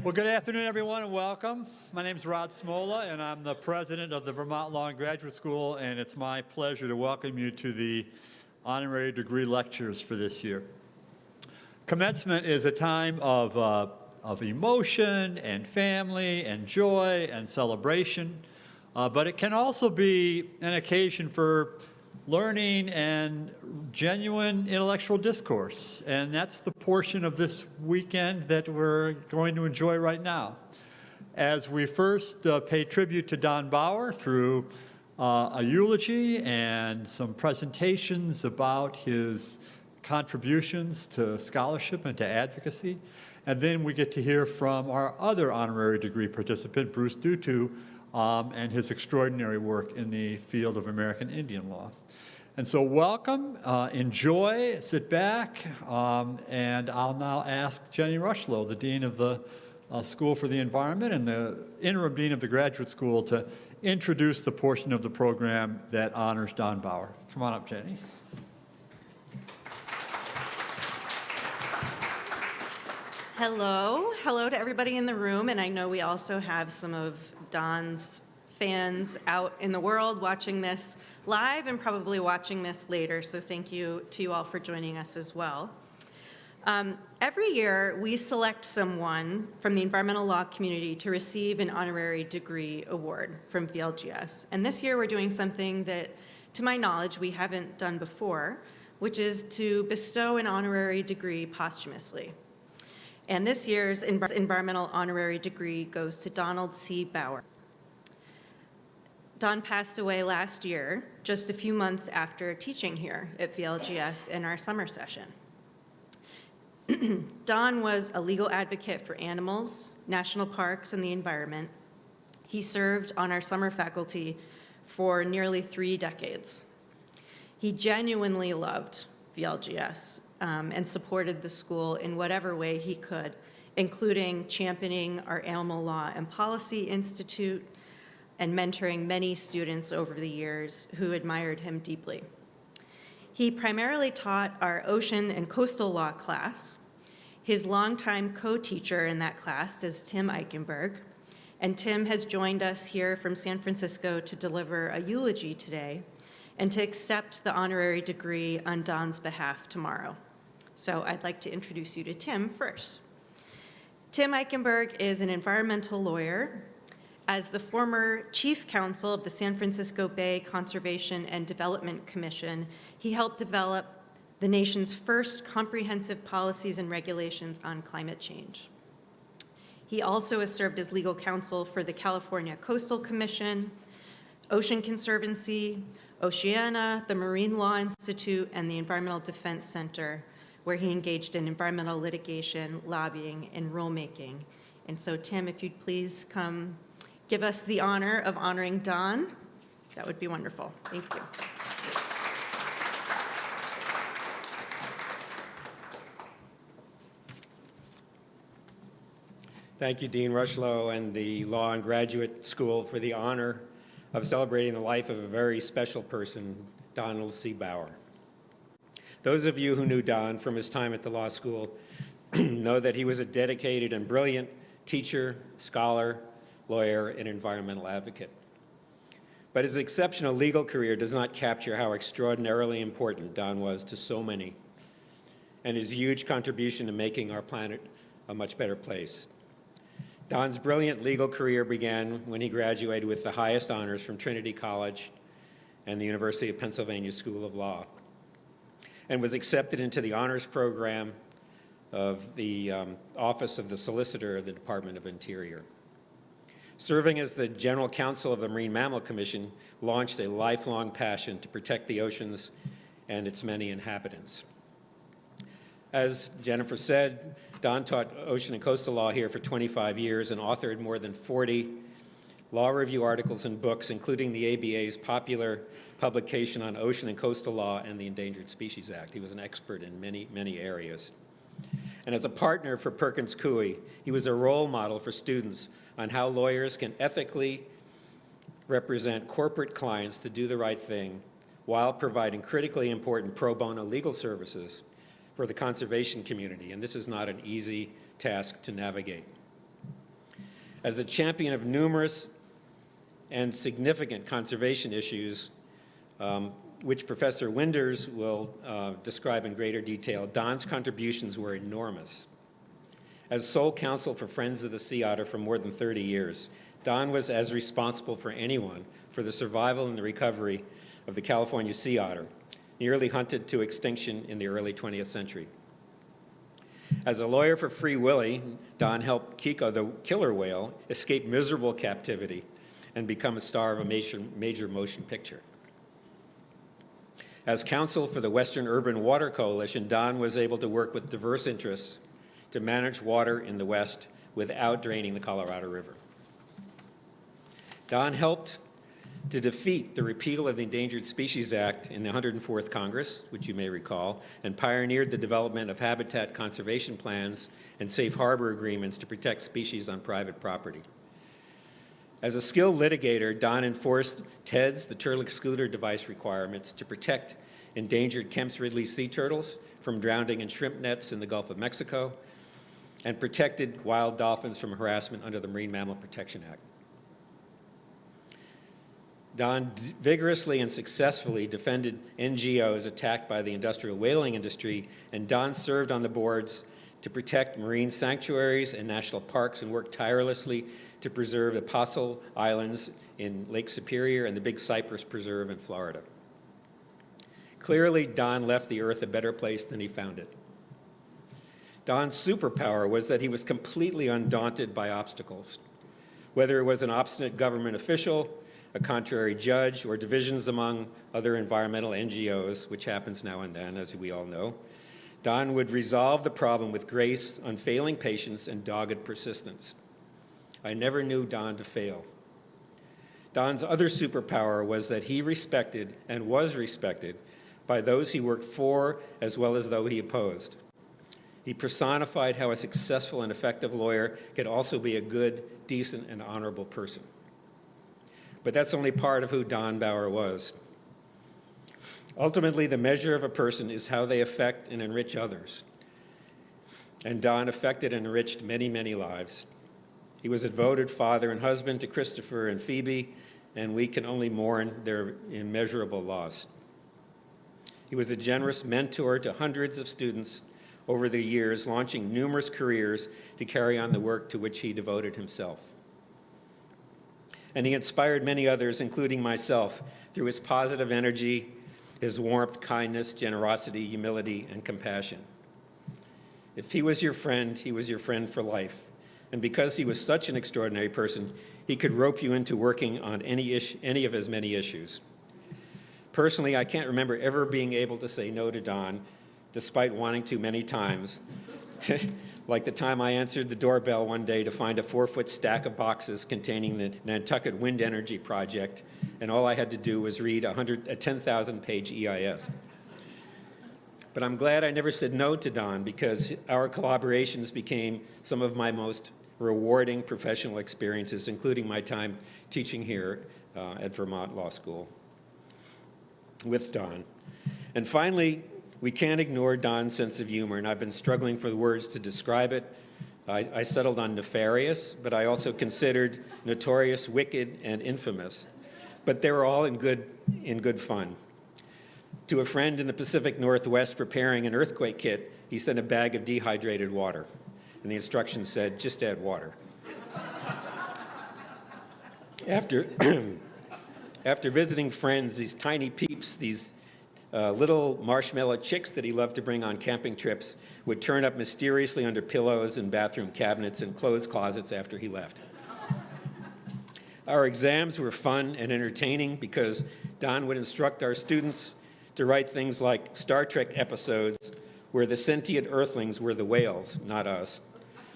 Well, good afternoon, everyone, and welcome. My name is Rod Smola, and I'm the president of the Vermont Law and Graduate School, and it's my pleasure to welcome you to the honorary degree lectures for this year. Commencement is a time of emotion and family and joy and celebration, but it can also be an occasion for learning and genuine intellectual discourse, and that's the portion of this weekend that we're going to enjoy right now. As we first pay tribute to Don Baur through a eulogy and some presentations about his contributions to scholarship and to advocacy, and then we get to hear from our other honorary degree participant, Bruce Duthu, and his extraordinary work in the field of American Indian law. And so welcome, enjoy, sit back, and I'll now ask Jenny Rushlow, the Dean of the School for the Environment and the Interim Dean of the Graduate School, to introduce the portion of the program that honors Don Baur. Come on up, Jenny. Hello. Hello to everybody in the room, and I know we also have some of Don's fans out in the world watching this live and probably watching this later, so thank you to you all for joining us as well. Every year, we select someone from the environmental law community to receive an honorary degree award from VLGS. And this year, we're doing something that, to my knowledge, we haven't done before, which is to bestow an honorary degree posthumously. And this year's environmental honorary degree goes to Donald C. Baur. Don passed away last year, just a few months after teaching here at VLGS in our summer session. Don was a legal advocate for animals, national parks, and the environment. He served on our summer faculty for nearly 3 decades. He genuinely loved VLGS and supported the school in whatever way he could, including championing our Animal Law and Policy Institute and mentoring many students over the years who admired him deeply. He primarily taught our ocean and coastal law class. His longtime co-teacher in that class is Tim Eichenberg, and Tim has joined us here from San Francisco to deliver a eulogy today and to accept the honorary degree on Don's behalf tomorrow. So I'd like to introduce you to Tim first. Tim Eichenberg is an environmental lawyer. As the former chief counsel of the San Francisco Bay Conservation and Development Commission, he helped develop the nation's first comprehensive policies and regulations on climate change. He also has served as legal counsel for the California Coastal Commission, Ocean Conservancy, Oceana, the Marine Law Institute, and the Environmental Defense Center, where he engaged in environmental litigation, lobbying, and rulemaking. And so, Tim, if you'd please come give us the honor of honoring Don, that would be wonderful. Thank you. Thank you, Dean Rushlow and the Law and Graduate School for the honor of celebrating the life of a very special person, Donald C. Baur. Those of you who knew Don from his time at the law school know that he was a dedicated and brilliant teacher, scholar, lawyer, and environmental advocate. But his exceptional legal career does not capture how extraordinarily important Don was to so many, and his huge contribution to making our planet a much better place. Don's brilliant legal career began when he graduated with the highest honors from Trinity College and the University of Pennsylvania School of Law, and was accepted into the honors program of the Office of the Solicitor of the Department of Interior. Serving as the General Counsel of the Marine Mammal Commission launched a lifelong passion to protect the oceans and its many inhabitants. As Jennifer said, Don taught ocean and coastal law here for 25 years and authored more than 40 law review articles and books, including the ABA's popular publication on ocean and coastal law and the Endangered Species Act. He was an expert in many, many areas. And as a partner for Perkins Coie, he was a role model for students on how lawyers can ethically represent corporate clients to do the right thing while providing critically important pro bono legal services for the conservation community, and this is not an easy task to navigate. As a champion of numerous and significant conservation issues, which Professor Winders will describe in greater detail, Don's contributions were enormous. As sole counsel for Friends of the Sea Otter for more than 30 years, Don was as responsible for anyone for the survival and the recovery of the California sea otter, nearly hunted to extinction in the early 20th century. As a lawyer for Free Willy, Don helped Kiko, the killer whale, escape miserable captivity and become a star of a major motion picture. As counsel for the Western Urban Water Coalition, Don was able to work with diverse interests to manage water in the West without draining the Colorado River. Don helped to defeat the repeal of the Endangered Species Act in the 104th Congress, which you may recall, and pioneered the development of habitat conservation plans and safe harbor agreements to protect species on private property. As a skilled litigator, Don enforced TEDS, the turtle excluder device requirements, to protect endangered Kemp's Ridley sea turtles from drowning in shrimp nets in the Gulf of Mexico, and protected wild dolphins from harassment under the Marine Mammal Protection Act. Don vigorously and successfully defended NGOs attacked by the industrial whaling industry, and Don served on the boards to protect marine sanctuaries and national parks and worked tirelessly to preserve the Apostle Islands in Lake Superior and the Big Cypress Preserve in Florida. Clearly, Don left the earth a better place than he found it. Don's superpower was that he was completely undaunted by obstacles. Whether it was an obstinate government official, a contrary judge, or divisions among other environmental NGOs, which happens now and then, as we all know, Don would resolve the problem with grace, unfailing patience, and dogged persistence. I never knew Don to fail. Don's other superpower was that he respected and was respected by those he worked for as well as those he opposed. He personified how a successful and effective lawyer could also be a good, decent, and honorable person. But that's only part of who Don Baur was. Ultimately, the measure of a person is how they affect and enrich others. And Don affected and enriched many, many lives. He was a devoted father and husband to Christopher and Phoebe, and we can only mourn their immeasurable loss. He was a generous mentor to hundreds of students over the years, launching numerous careers to carry on the work to which he devoted himself. And he inspired many others, including myself, through his positive energy, his warmth, kindness, generosity, humility, and compassion. If he was your friend, he was your friend for life. And because he was such an extraordinary person, he could rope you into working on any of his many issues. Personally, I can't remember ever being able to say no to Don, despite wanting to many times. Like the time I answered the doorbell one day to find a 4-foot stack of boxes containing the Nantucket Wind Energy Project, and all I had to do was read a 10,000-page EIS. But I'm glad I never said no to Don, because our collaborations became some of my most rewarding professional experiences, including my time teaching here at Vermont Law School with Don. And finally, we can't ignore Don's sense of humor, and I've been struggling for the words to describe it. I settled on nefarious, but I also considered notorious, wicked, and infamous. But they were all in good fun. To a friend in the Pacific Northwest preparing an earthquake kit, he sent a bag of dehydrated water, and the instructions said, just add water. After visiting friends, these tiny peeps, these little marshmallow chicks that he loved to bring on camping trips, would turn up mysteriously under pillows and bathroom cabinets and clothes closets after he left. Our exams were fun and entertaining because Don would instruct our students to write things like Star Trek episodes where the sentient earthlings were the whales, not us,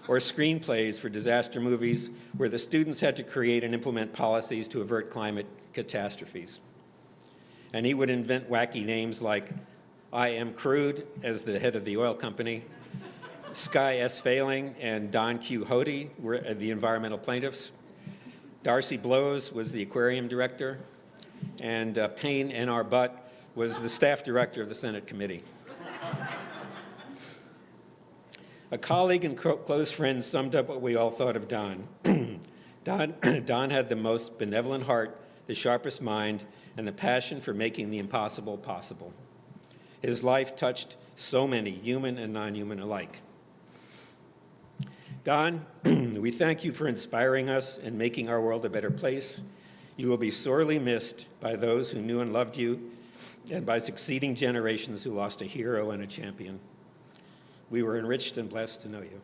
or screenplays for disaster movies where the students had to create and implement policies to avert climate catastrophes. And he would invent wacky names like I Am Crude as the head of the oil company, Sky S. Failing and Don Q. Hody were the environmental plaintiffs, Darcy Blows was the aquarium director, and Payne N.R. Butt was the staff director of the Senate committee. A colleague and close friend summed up what we all thought of Don. Don had the most benevolent heart, the sharpest mind, and the passion for making the impossible possible. His life touched so many, human and non-human alike. Don, we thank you for inspiring us and making our world a better place. You will be sorely missed by those who knew and loved you and by succeeding generations who lost a hero and a champion. We were enriched and blessed to know you.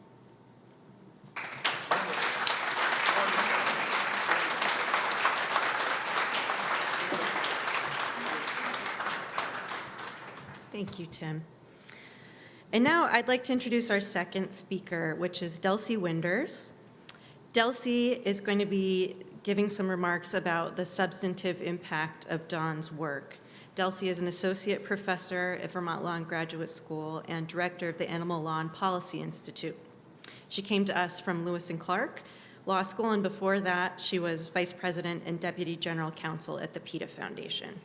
Thank you, Tim. And now I'd like to introduce our second speaker, which is Delcy Winders. Delcy is going to be giving some remarks about the substantive impact of Don's work. Delcy is an associate professor at Vermont Law and Graduate School and director of the Animal Law and Policy Institute. She came to us from Lewis and Clark Law School, and before that, she was vice president and deputy general counsel at the Pegasus Foundation.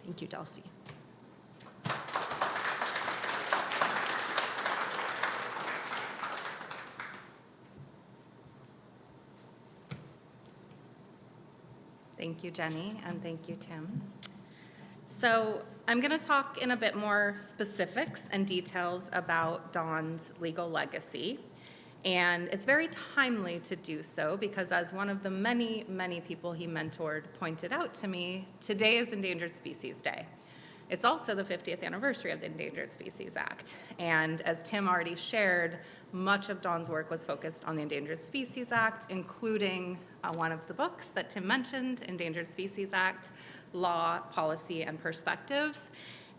Thank you, Delcy. Thank you, Jenny, and thank you, Tim. So I'm going to talk in a bit more specifics and details about Don's legal legacy. And it's very timely to do so because, as one of the many, many people he mentored pointed out to me, today is Endangered Species Day. It's also the 50th anniversary of the Endangered Species Act. And as Tim already shared, much of Don's work was focused on the Endangered Species Act, including one of the books that Tim mentioned, Endangered Species Act, Law, Policy, and Perspectives.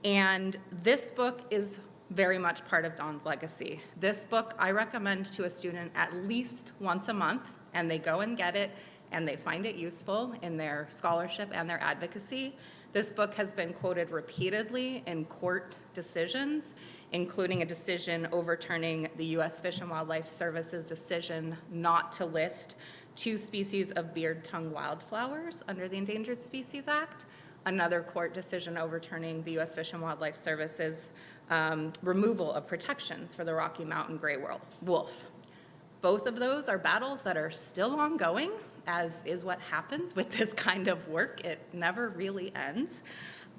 And this book is very much part of Don's legacy. This book I recommend to a student at least once a month, and they go and get it, and they find it useful in their scholarship and their advocacy. This book has been quoted repeatedly in court decisions, including a decision overturning the U.S. Fish and Wildlife Service's decision not to list 2 species of beard-tongue wildflowers under the Endangered Species Act, another court decision overturning the U.S. Fish and Wildlife Service's removal of protections for the Rocky Mountain gray wolf. Both of those are battles that are still ongoing, as is what happens with this kind of work. It never really ends.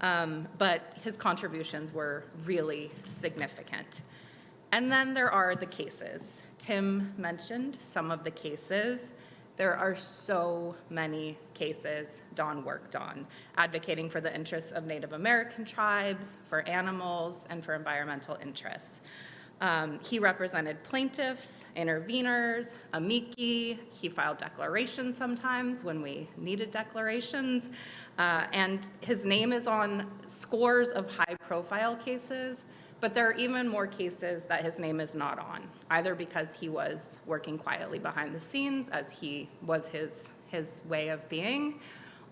But his contributions were really significant. And then there are the cases. Tim mentioned some of the cases. There are so many cases Don worked on, advocating for the interests of Native American tribes, for animals, and for environmental interests. He represented plaintiffs, interveners, amici. He filed declarations sometimes when we needed declarations. And his name is on scores of high-profile cases, but there are even more cases that his name is not on, either because he was working quietly behind the scenes, as he was his way of being,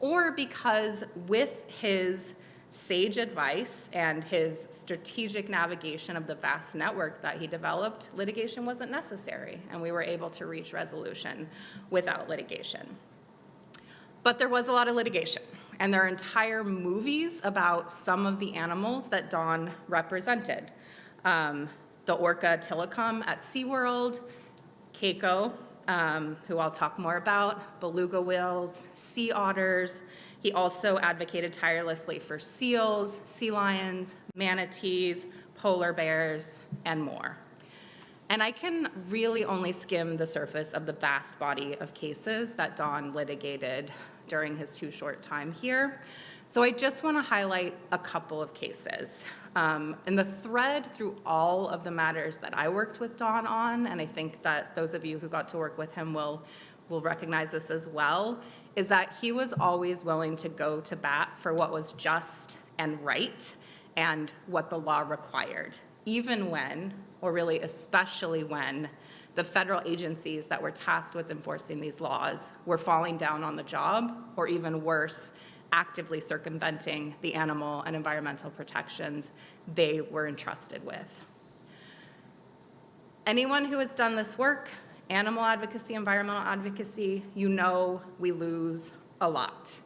or because with his sage advice and his strategic navigation of the vast network that he developed, litigation wasn't necessary, and we were able to reach resolution without litigation. But there was a lot of litigation, and there are entire movies about some of the animals that Don represented. The orca Tilikum at SeaWorld, Keiko, who I'll talk more about, beluga whales, sea otters. He also advocated tirelessly for seals, sea lions, manatees, polar bears, and more. And I can really only skim the surface of the vast body of cases that Don litigated during his too short time here. So I just want to highlight a couple of cases. And the thread through all of the matters that I worked with Don on, and I think that those of you who got to work with him will recognize this as well, is that he was always willing to go to bat for what was just and right and what the law required, even when, or really especially when, the federal agencies that were tasked with enforcing these laws were falling down on the job, or even worse, actively circumventing the animal and environmental protections they were entrusted with. Anyone who has done this work, animal advocacy, environmental advocacy, you know we lose a lot.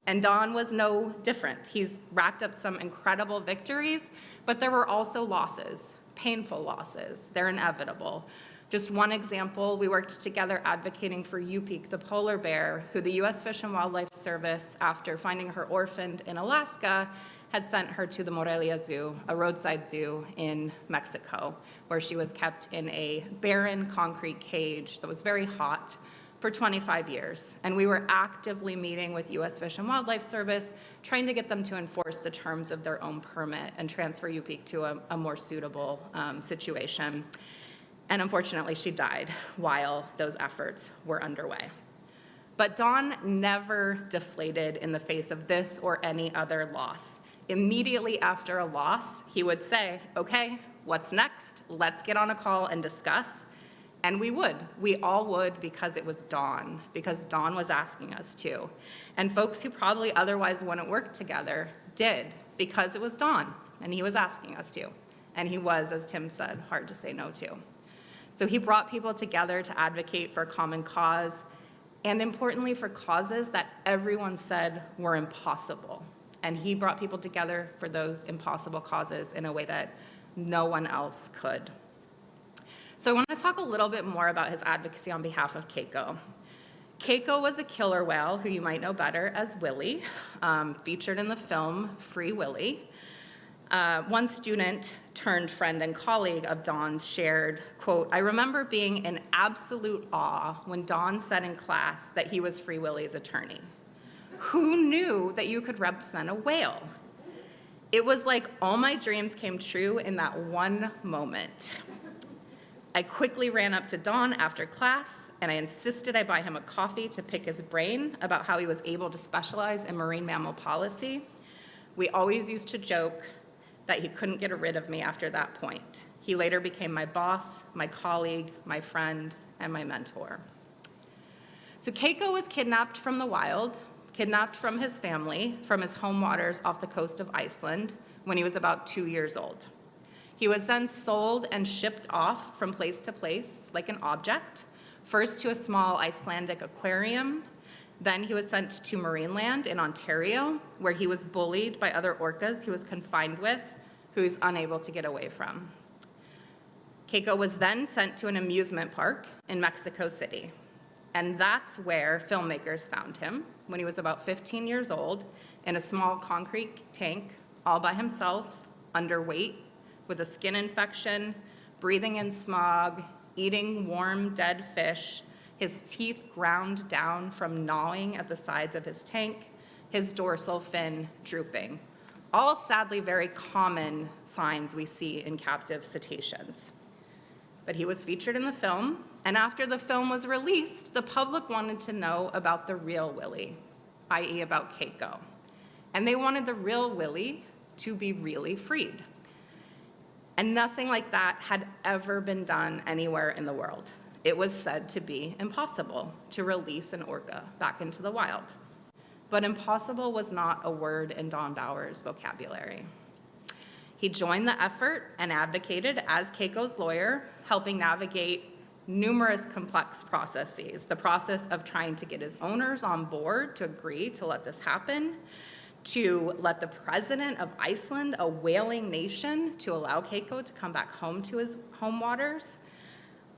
And Don was no different. He's racked up some incredible victories, but there were also losses, painful losses. They're inevitable. Just one example, we worked together advocating for Yupik, the polar bear, who the U.S. Fish and Wildlife Service, after finding her orphaned in Alaska, had sent her to the Morelia Zoo, a roadside zoo in Mexico, where she was kept in a barren concrete cage that was very hot for 25 years. And we were actively meeting with U.S. Fish and Wildlife Service, trying to get them to enforce the terms of their own permit and transfer Yupik to a more suitable situation. And unfortunately, she died while those efforts were underway. But Don never deflated in the face of this or any other loss. Immediately after a loss, he would say, okay, what's next? Let's get on a call and discuss. And we would. We all would, because it was Don, because Don was asking us to. And folks who probably otherwise wouldn't work together did, because it was Don, and he was asking us to. And he was, as Tim said, hard to say no to. So he brought people together to advocate for a common cause, and importantly, for causes that everyone said were impossible. And he brought people together for those impossible causes in a way that no one else could. So I want to talk a little bit more about his advocacy on behalf of Keiko. Keiko was a killer whale who you might know better as Willie, featured in the film Free Willy. One student turned friend and colleague of Don's shared, quote, "I remember being in absolute awe when Don said in class that he was Free Willy's attorney. Who knew that you could represent a whale? It was like all my dreams came true in that one moment. I quickly ran up to Don after class and I insisted I buy him a coffee to pick his brain about how he was able to specialize in marine mammal policy. We always used to joke that he couldn't get rid of me after that point. He later became my boss, my colleague, my friend, and my mentor." So Keiko was kidnapped from the wild, kidnapped from his family, from his home waters off the coast of Iceland when he was about 2 years old. He was then sold and shipped off from place to place like an object, first to a small Icelandic aquarium, then he was sent to Marineland in Ontario, where he was bullied by other orcas he was confined with, who he was unable to get away from. Keiko was then sent to an amusement park in Mexico City. And that's where filmmakers found him when he was about 15 years old in a small concrete tank, all by himself, underweight, with a skin infection, breathing in smog, eating warm, dead fish, his teeth ground down from gnawing at the sides of his tank, his dorsal fin drooping. All sadly very common signs we see in captive cetaceans. But he was featured in the film, and after the film was released, the public wanted to know about the real Willie, i.e. about Keiko. And they wanted the real Willie to be really freed. And nothing like that had ever been done anywhere in the world. It was said to be impossible to release an orca back into the wild. But impossible was not a word in Don Baur's vocabulary. He joined the effort and advocated as Keiko's lawyer, helping navigate numerous complex processes. The process of trying to get his owners on board to agree to let this happen, to let the president of Iceland, a whaling nation, to allow Keiko to come back home to his home waters,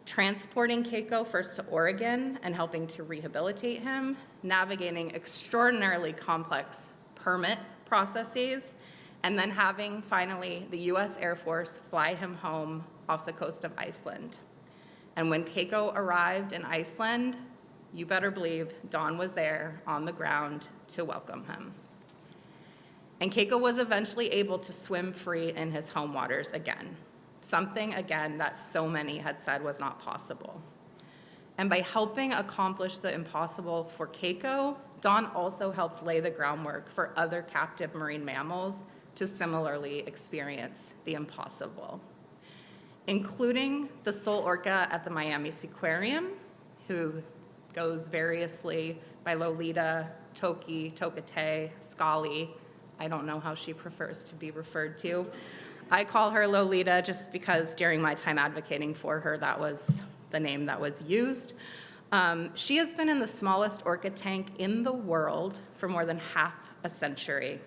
transporting Keiko first to Oregon and helping to rehabilitate him, navigating extraordinarily complex permit processes, and then having, finally, the U.S. Air Force fly him home off the coast of Iceland. And when Keiko arrived in Iceland, you better believe Don was there on the ground to welcome him. And Keiko was eventually able to swim free in his home waters again, something, again, that so many had said was not possible. And by helping accomplish the impossible for Keiko, Don also helped lay the groundwork for other captive marine mammals to similarly experience the impossible, including the sole orca at the Miami Seaquarium, who goes variously by Lolita, Toki, Tokate, Scully. I don't know how she prefers to be referred to. I call her Lolita just because during my time advocating for her, that was the name that was used. She has been in the smallest orca tank in the world for more than half a century.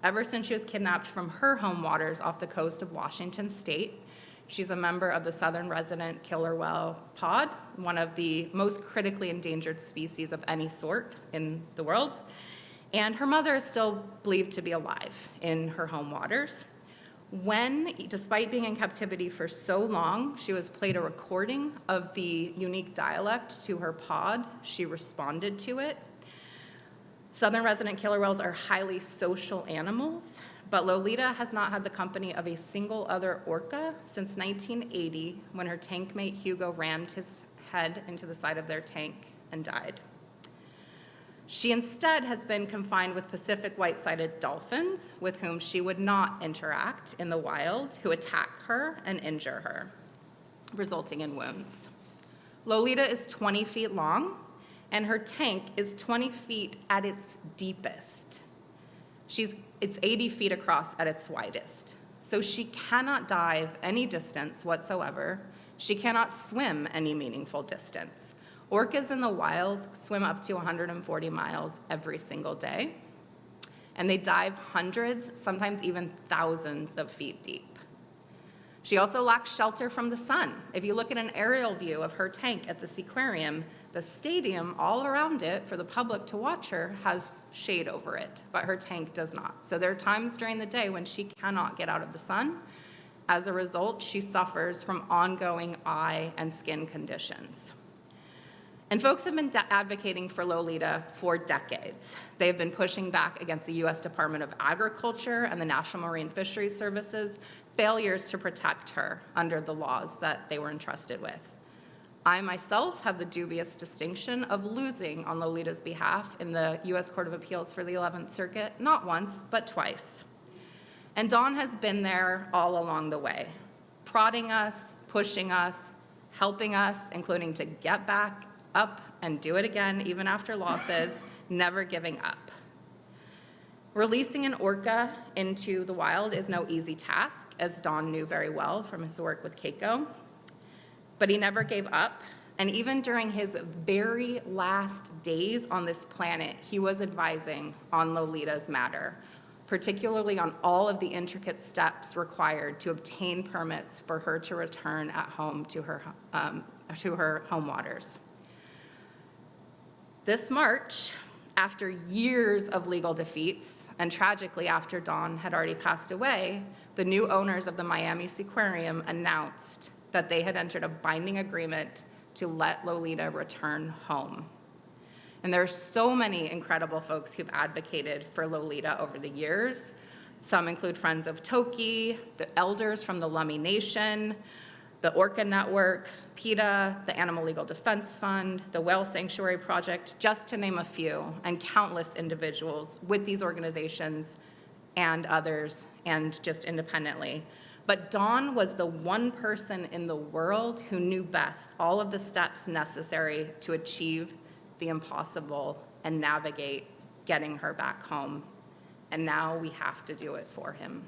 Ever since she was kidnapped from her home waters off the coast of Washington State, She's a member of the southern resident killer whale pod, one of the most critically endangered species of any sort in the world. And her mother is still believed to be alive in her home waters. When, despite being in captivity for so long, she was played a recording of the unique dialect to her pod, she responded to it. Southern resident killer whales are highly social animals, but Lolita has not had the company of a single other orca since 1980, when her tank mate Hugo rammed his head into the side of their tank and died. She instead has been confined with Pacific white-sided dolphins, with whom she would not interact in the wild, who attack her and injure her, resulting in wounds. Lolita is 20 feet long, and her tank is 20 feet at its deepest. It's 80 feet across at its widest. So she cannot dive any distance whatsoever. She cannot swim any meaningful distance. Orcas in the wild swim up to 140 miles every single day, and they dive hundreds, sometimes even thousands of feet deep. She also lacks shelter from the sun. If you look at an aerial view of her tank at the Seaquarium, the stadium all around it for the public to watch her has shade over it, but her tank does not. So there are times during the day when she cannot get out of the sun. As a result, she suffers from ongoing eye and skin conditions. And folks have been advocating for Lolita for decades. They've been pushing back against the US Department of Agriculture and the National Marine Fisheries Service's failures to protect her under the laws that they were entrusted with. I myself have the dubious distinction of losing on Lolita's behalf in the US Court of Appeals for the 11th Circuit, not once, but twice. And Don has been there all along the way, prodding us, pushing us, helping us, including to get back up and do it again, even after losses, never giving up. Releasing an orca into the wild is no easy task, as Don knew very well from his work with Keiko. But he never gave up, and even during his very last days on this planet, he was advising on Lolita's matter, particularly on all of the intricate steps required to obtain permits for her to return at home to her home waters. This March, after years of legal defeats, and tragically after Don had already passed away, the new owners of the Miami Seaquarium announced that they had entered a binding agreement to let Lolita return home. And there are so many incredible folks who've advocated for Lolita over the years. Some include Friends of Toki, the elders from the Lummi Nation, the Orca Network, PETA, the Animal Legal Defense Fund, the Whale Sanctuary Project, just to name a few, and countless individuals with these organizations and others, and just independently. But Don was the one person in the world who knew best all of the steps necessary to achieve the impossible and navigate getting her back home. And now we have to do it for him.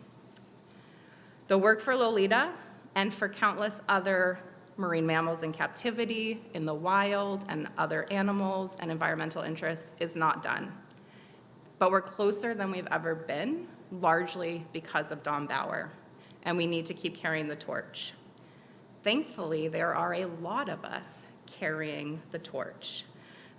The work for Lolita and for countless other marine mammals in captivity, in the wild, and other animals and environmental interests is not done. But we're closer than we've ever been, largely because of Don Baur, and we need to keep carrying the torch. Thankfully, there are a lot of us carrying the torch,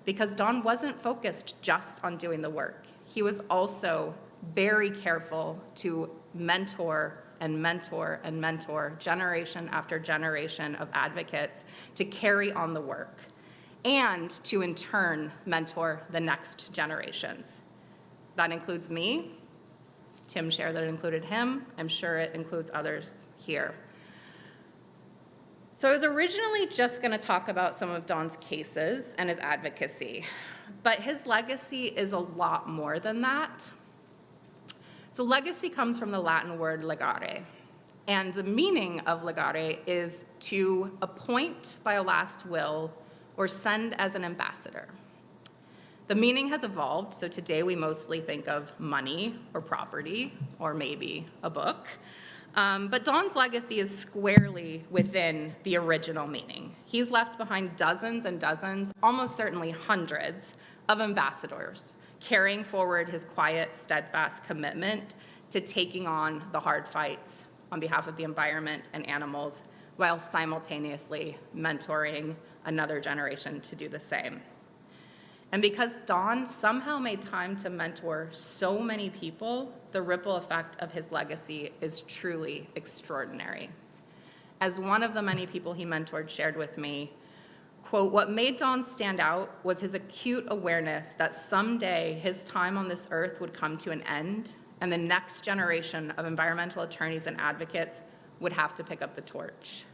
because Don wasn't focused just on doing the work. He was also very careful to mentor and mentor and mentor generation after generation of advocates to carry on the work, and to in turn mentor the next generations. That includes me. Tim shared that it included him. I'm sure it includes others here. So I was originally just going to talk about some of Don's cases and his advocacy, but his legacy is a lot more than that. So legacy comes from the Latin word legare, and the meaning of legare is to appoint by a last will or send as an ambassador. The meaning has evolved, so today we mostly think of money or property or maybe a book. But Don's legacy is squarely within the original meaning. He's left behind dozens and dozens, almost certainly hundreds, of ambassadors, carrying forward his quiet, steadfast commitment to taking on the hard fights on behalf of the environment and animals while simultaneously mentoring another generation to do the same. And because Don somehow made time to mentor so many people, the ripple effect of his legacy is truly extraordinary. As one of the many people he mentored shared with me, quote, "What made Don stand out was his acute awareness that someday his time on this earth would come to an end and the next generation of environmental attorneys and advocates would have to pick up the torch.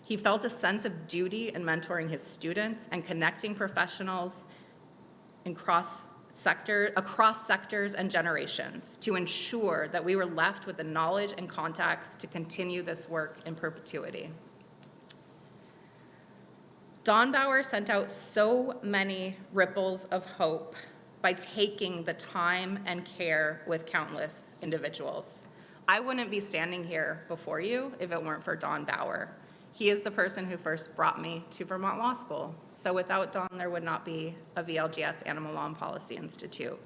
He felt a sense of duty in mentoring his students and connecting professionals across sectors and generations to ensure that we were left with the knowledge and contacts to continue this work in perpetuity." Don Baur sent out so many ripples of hope by taking the time and care with countless individuals. I wouldn't be standing here before you if it weren't for Don Baur. He is the person who first brought me to Vermont Law School. So without Don, there would not be a VLGS Animal Law and Policy Institute.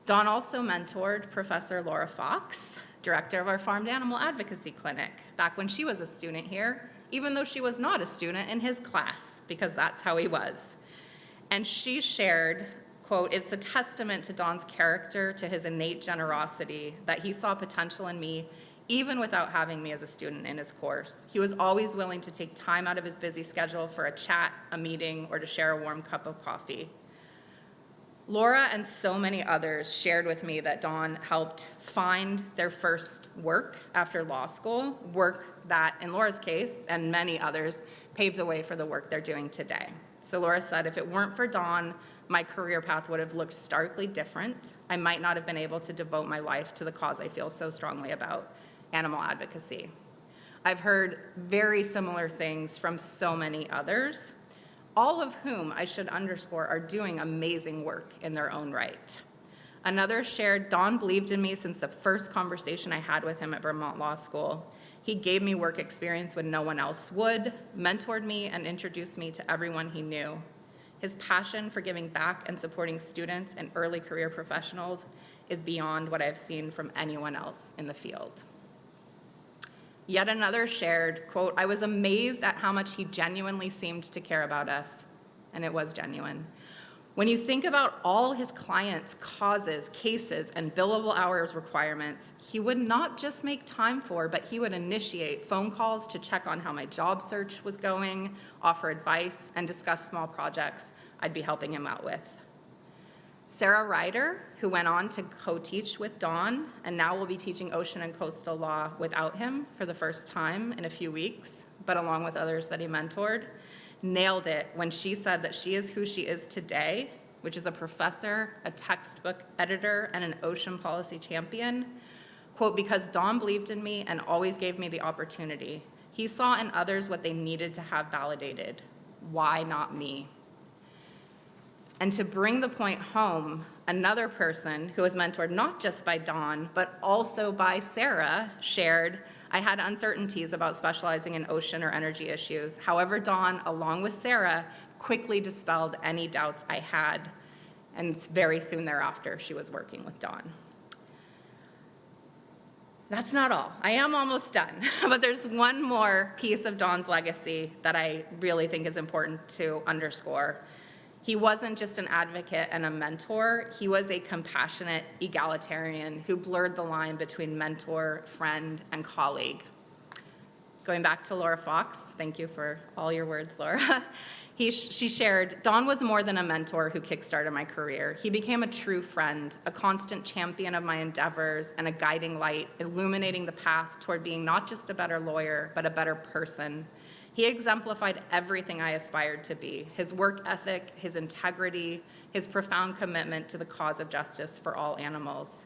Don also mentored Professor Laura Fox, director of our Farmed Animal Advocacy Clinic, back when she was a student here, even though she was not a student in his class, because that's how he was. And she shared, quote, "It's a testament to Don's character, to his innate generosity, that he saw potential in me even without having me as a student in his course. He was always willing to take time out of his busy schedule for a chat, a meeting, or to share a warm cup of coffee." Laura and so many others shared with me that Don helped find their first work after law school, work that, in Laura's case, and many others, paved the way for the work they're doing today. So Laura said, "If it weren't for Don, my career path would have looked starkly different. I might not have been able to devote my life to the cause I feel so strongly about, animal advocacy." I've heard very similar things from so many others, all of whom, I should underscore, are doing amazing work in their own right. Another shared, "Don believed in me since the first conversation I had with him at Vermont Law School. He gave me work experience when no one else would, mentored me, and introduced me to everyone he knew. His passion for giving back and supporting students and early career professionals is beyond what I've seen from anyone else in the field." Yet another shared, quote, "I was amazed at how much he genuinely seemed to care about us," and it was genuine. "When you think about all his clients' causes, cases, and billable hours requirements, he would not just make time for, but he would initiate phone calls to check on how my job search was going, offer advice, and discuss small projects I'd be helping him out with." Sarah Ryder, who went on to co-teach with Don and now will be teaching ocean and coastal law without him for the first time in a few weeks, but along with others that he mentored, nailed it when she said that she is who she is today, which is a professor, a textbook editor, and an ocean policy champion, quote, "Because Don believed in me and always gave me the opportunity. He saw in others what they needed to have validated. Why not me?" And to bring the point home, another person who was mentored not just by Don, but also by Sarah, shared, "I had uncertainties about specializing in ocean or energy issues. However, Don, along with Sarah, quickly dispelled any doubts I had." And very soon thereafter, she was working with Don. That's not all. I am almost done. But there's one more piece of Don's legacy that I really think is important to underscore. He wasn't just an advocate and a mentor. He was a compassionate egalitarian who blurred the line between mentor, friend, and colleague. Going back to Laura Fox, thank you for all your words, Laura. She shared, "Don was more than a mentor who kickstarted my career. He became a true friend, a constant champion of my endeavors, and a guiding light, illuminating the path toward being not just a better lawyer, but a better person. He exemplified everything I aspired to be: his work ethic, his integrity, his profound commitment to the cause of justice for all animals."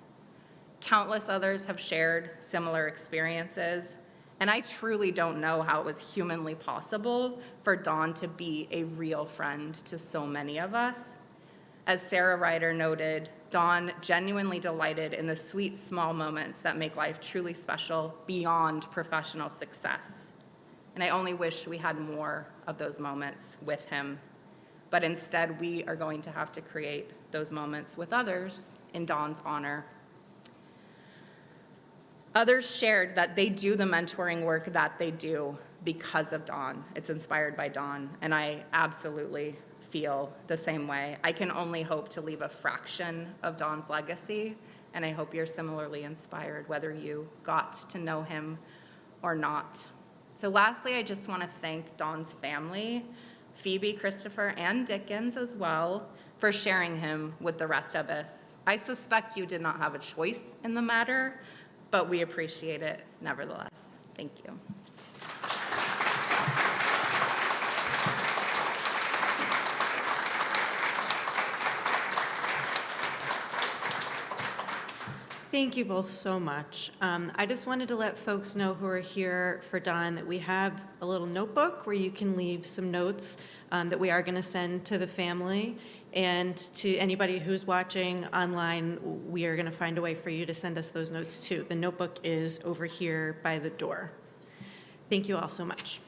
Countless others have shared similar experiences, and I truly don't know how it was humanly possible for Don to be a real friend to so many of us. As Sarah Ryder noted, Don genuinely delighted in the sweet small moments that make life truly special beyond professional success. And I only wish we had more of those moments with him. But instead, we are going to have to create those moments with others in Don's honor. Others shared that they do the mentoring work that they do because of Don. It's inspired by Don, and I absolutely feel the same way. I can only hope to leave a fraction of Don's legacy, and I hope you're similarly inspired, whether you got to know him or not. So lastly, I just want to thank Don's family, Phoebe, Christopher, and Dickens as well, for sharing him with the rest of us. I suspect you did not have a choice in the matter, but we appreciate it nevertheless. Thank you. Thank you both so much. I just wanted to let folks know who are here for Don that we have a little notebook where you can leave some notes that we are going to send to the family. And to anybody who's watching online, we are going to find a way for you to send us those notes too. The notebook is over here by the door. Thank you all so much.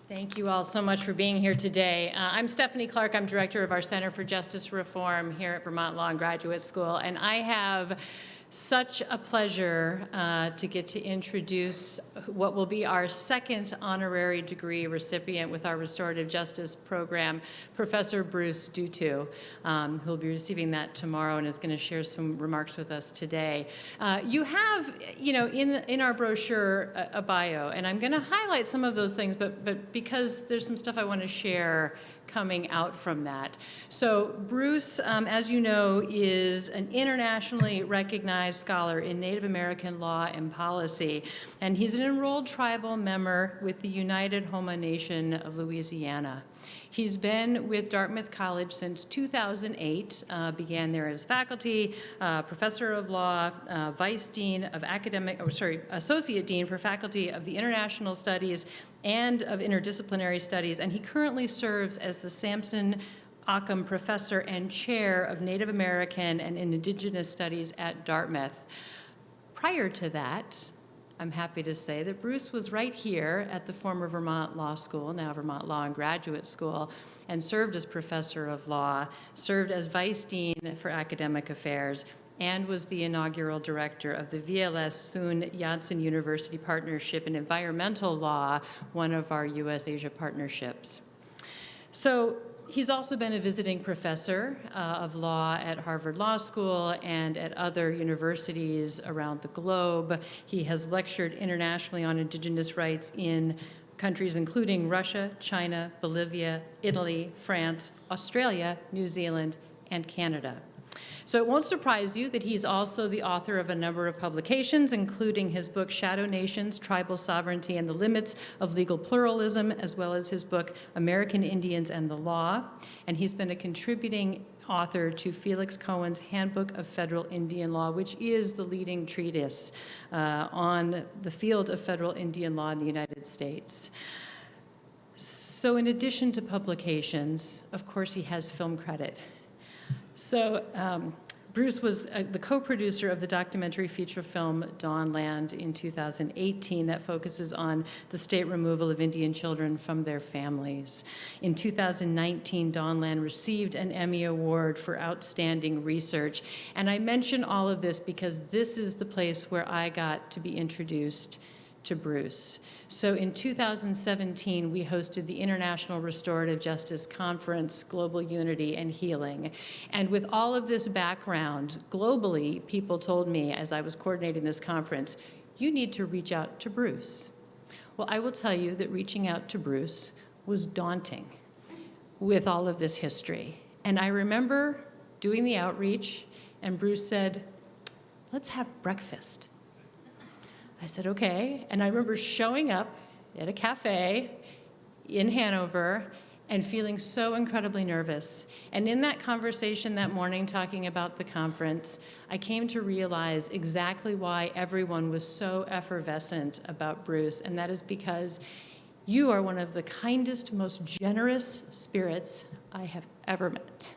Thank you all so much for being here today. I'm Stephanie Clark. I'm director of our Center for Justice Reform here at Vermont Law and Graduate School, and I have such a pleasure to get to introduce what will be our second honorary degree recipient with our restorative justice program, Professor Bruce Duthu, who will be receiving that tomorrow and is going to share some remarks with us today. You have, in our brochure a bio, and I'm going to highlight some of those things, but because there's some stuff I want to share coming out from that. So Bruce, as you know, is an internationally recognized scholar in Native American law and policy, and he's an enrolled tribal member with the United Homa Nation of Louisiana. He's been with Dartmouth College since 2008, began there as faculty, professor of law, vice dean of associate dean for faculty of the International Studies and of Interdisciplinary Studies, and he currently serves as the Sampson Occam Professor and Chair of Native American and Indigenous Studies at Dartmouth. Prior to that, I'm happy to say that Bruce was right here at the former Vermont Law School, now Vermont Law and Graduate School, and served as Professor of Law, served as Vice Dean for Academic Affairs, and was the inaugural director of the VLGS Sun Yat-sen University Partnership in Environmental Law, one of our U.S.-Asia partnerships. So he's also been a visiting professor of law at Harvard Law School and at other universities around the globe. He has lectured internationally on Indigenous rights in countries including Russia, China, Bolivia, Italy, France, Australia, New Zealand, and Canada. So it won't surprise you that he's also the author of a number of publications, including his book, Shadow Nations, Tribal Sovereignty and the Limits of Legal Pluralism, as well as his book, American Indians and the Law. And he's been a contributing author to Felix Cohen's Handbook of Federal Indian Law, which is the leading treatise on the field of federal Indian law in the United States. So in addition to publications, of course, he has film credit. So Bruce was the co-producer of the documentary feature film Dawnland in 2018 that focuses on the state removal of Indian children from their families. In 2019, Dawnland received an Emmy Award for outstanding research. And I mention all of this because this is the place where I got to be introduced to Bruce. So in 2017, we hosted the International Restorative Justice Conference, Global Unity and Healing. And with all of this background, globally, people told me as I was coordinating this conference, you need to reach out to Bruce. Well, I will tell you that reaching out to Bruce was daunting with all of this history. And I remember doing the outreach, and Bruce said, let's have breakfast. I said, okay. And I remember showing up at a cafe in Hanover and feeling so incredibly nervous. And in that conversation that morning, talking about the conference, I came to realize exactly why everyone was so effervescent about Bruce, and that is because you are one of the kindest, most generous spirits I have ever met.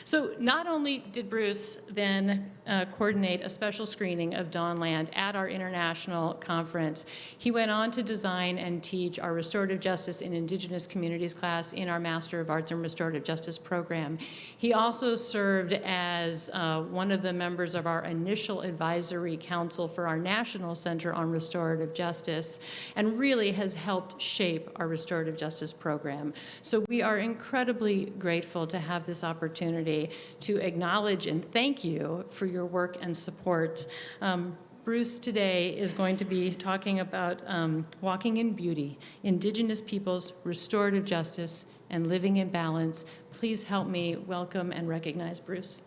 So not only did Bruce then coordinate a special screening of Don Land at our international conference, he went on to design and teach our Restorative Justice in Indigenous Communities class in our Master of Arts in Restorative Justice program. He also served as one of the members of our initial advisory council for our National Center on Restorative Justice, and really has helped shape our restorative justice program. So we are incredibly grateful to have this opportunity to acknowledge and thank you for your work and support. Bruce today is going to be talking about walking in beauty, Indigenous peoples, restorative justice, and living in balance. Please help me welcome and recognize Bruce.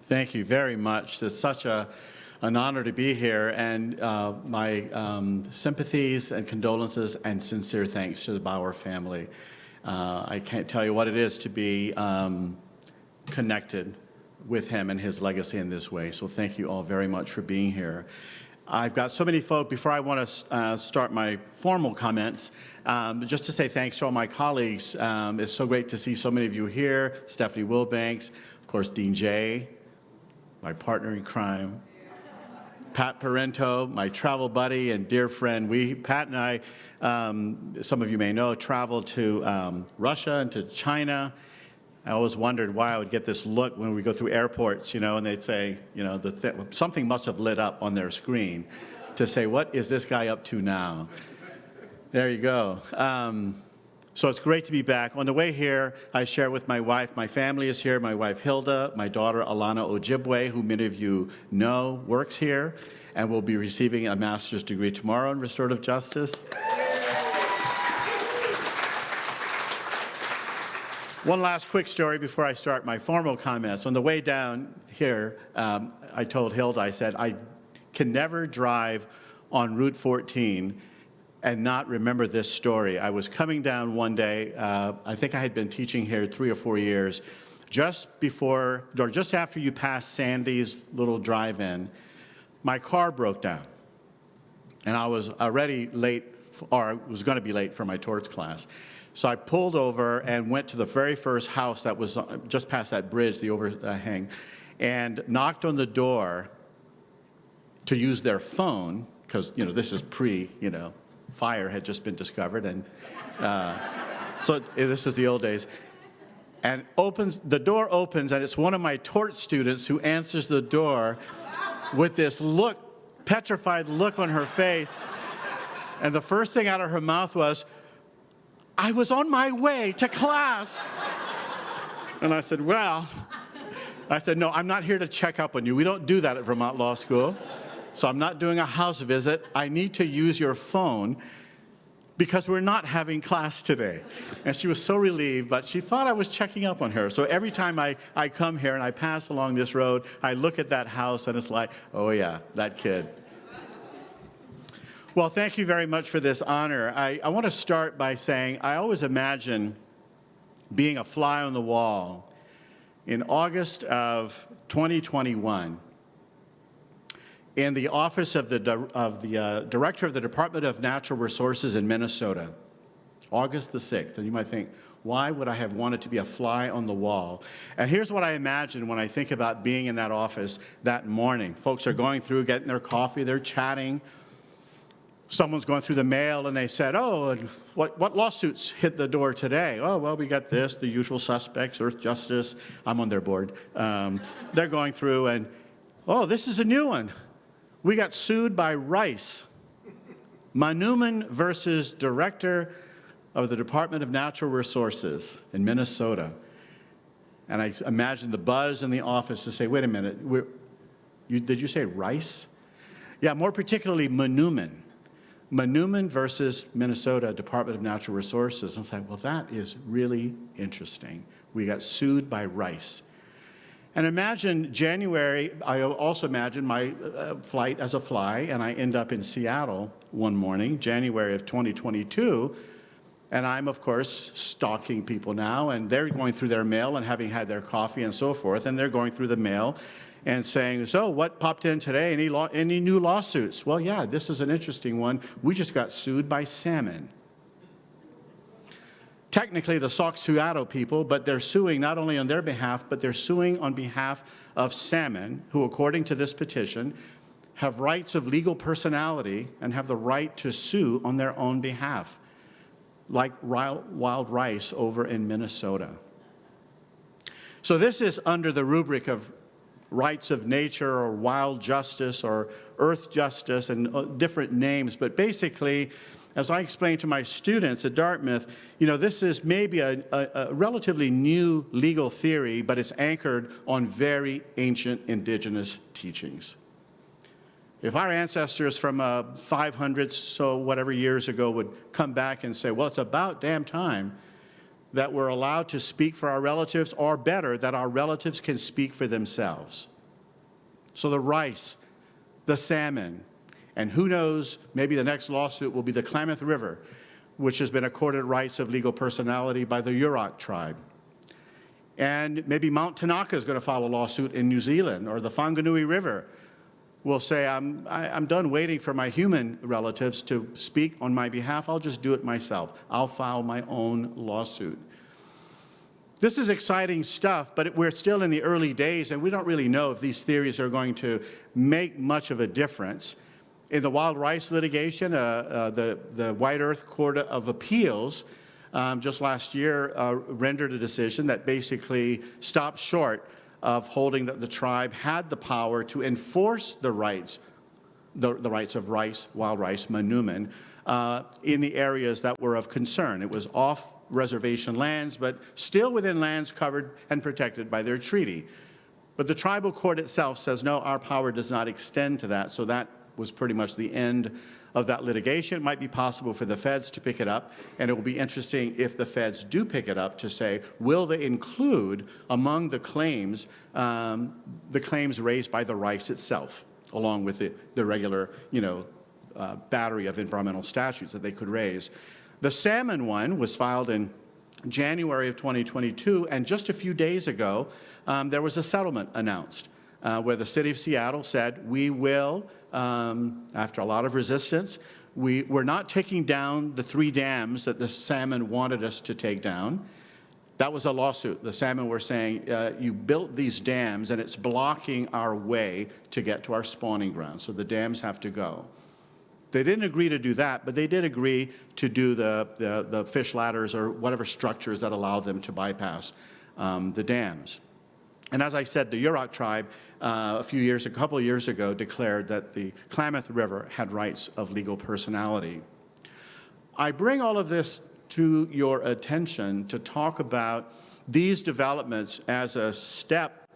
Thank you very much. It's such an honor to be here, and my sympathies and condolences and sincere thanks to the Baur family. I can't tell you what it is to be connected with him and his legacy in this way, so thank you all very much for being here. I've got so many folk. Before I want to start my formal comments, just to say thanks to all my colleagues. It's so great to see so many of you here. Stephanie Wilbanks, of course, Dean Jay, my partner in crime, Pat Parento, my travel buddy and dear friend. Pat and I, some of you may know, traveled to Russia and to China. I always wondered why I would get this look when we go through airports, and they'd say, something must have lit up on their screen to say, what is this guy up to now? There you go. So it's great to be back. On the way here, I share with my wife. My family is here. My wife, Hilda, my daughter, Alana Ojibwe, who many of you know, works here and will be receiving a master's degree tomorrow in restorative justice. One last quick story before I start my formal comments. On the way down here, I told Hilda, I said, I can never drive on Route 14 and not remember this story. I was coming down one day, I think I had been teaching here 3 or 4 years, just after you pass Sandy's little drive-in, my car broke down. And I was already late, or was going to be late for my torts class. So I pulled over and went to the very first house that was just past that bridge, the overhang, and knocked on the door to use their phone, because, this is fire had just been discovered, and so this is the old days. And the door opens, and it's one of my tort students who answers the door with this petrified look on her face. And the first thing out of her mouth was, I was on my way to class. And I said, no, I'm not here to check up on you. We don't do that at Vermont Law School. So I'm not doing a house visit. I need to use your phone because we're not having class today. And she was so relieved, but she thought I was checking up on her. So every time I come here and I pass along this road, I look at that house and it's like, oh yeah, that kid. Well, thank you very much for this honor. I want to start by saying I always imagine being a fly on the wall in August of 2021 in the office of the Director of the Department of Natural Resources in Minnesota, August the 6th. And you might think, why would I have wanted to be a fly on the wall? And here's what I imagine when I think about being in that office that morning. Folks are going through, getting their coffee, they're chatting. Someone's going through the mail and they said, oh, what lawsuits hit the door today? Oh, well, we got this, the usual suspects, Earth Justice. I'm on their board. They're going through and, oh, this is a new one. We got sued by Rice. Manuman versus Director of the Department of Natural Resources in Minnesota. And I imagine the buzz in the office to say, wait a minute, did you say Rice? Yeah, more particularly Manuman. Manuman versus Minnesota Department of Natural Resources. And I was like, well, that is really interesting. We got sued by Rice. And imagine January, I also imagine my flight as a fly, and I end up in Seattle one morning, January of 2022, and I'm, of course, stalking people now, and they're going through their mail and having had their coffee and so forth, and they're going through the mail, and saying, so what popped in today? Any new lawsuits? Well, yeah, this is an interesting one. We just got sued by salmon. Technically, the Soxhuato people, but they're suing not only on their behalf, but they're suing on behalf of salmon, who, according to this petition, have rights of legal personality and have the right to sue on their own behalf, like wild rice over in Minnesota. So this is under the rubric of rights of nature or wild justice or earth justice and different names, but basically, as I explained to my students at Dartmouth, this is maybe a relatively new legal theory, but it's anchored on very ancient indigenous teachings. If our ancestors from 500 so whatever years ago would come back and say, well, it's about damn time that we're allowed to speak for our relatives, or better, that our relatives can speak for themselves. So the rice, the salmon, and who knows, maybe the next lawsuit will be the Klamath River, which has been accorded rights of legal personality by the Yurok tribe. And maybe Mount Tanaka is going to file a lawsuit in New Zealand, or the Whanganui River will say, I'm done waiting for my human relatives to speak on my behalf. I'll just do it myself. I'll file my own lawsuit. This is exciting stuff, but we're still in the early days, and we don't really know if these theories are going to make much of a difference. In the wild rice litigation, the White Earth Court of Appeals just last year rendered a decision that basically stopped short of holding that the tribe had the power to enforce the rights of rice, wild rice, manumin, in the areas that were of concern. It was off reservation lands, but still within lands covered and protected by their treaty. But the tribal court itself says, no, our power does not extend to that, so that was pretty much the end of that litigation. It might be possible for the feds to pick it up, and it will be interesting if the feds do pick it up to say, will they include among the claims raised by the rice itself, along with the regular, battery of environmental statutes that they could raise. The salmon one was filed in January of 2022, and just a few days ago, there was a settlement announced where the city of Seattle said, we will, after a lot of resistance, we're not taking down the 3 dams that the salmon wanted us to take down. That was a lawsuit. The salmon were saying, you built these dams and it's blocking our way to get to our spawning ground, so the dams have to go. They didn't agree to do that, but they did agree to do the fish ladders or whatever structures that allow them to bypass the dams. And as I said, the Yurok tribe, a couple of years ago, declared that the Klamath River had rights of legal personality. I bring all of this to your attention to talk about these developments as a step,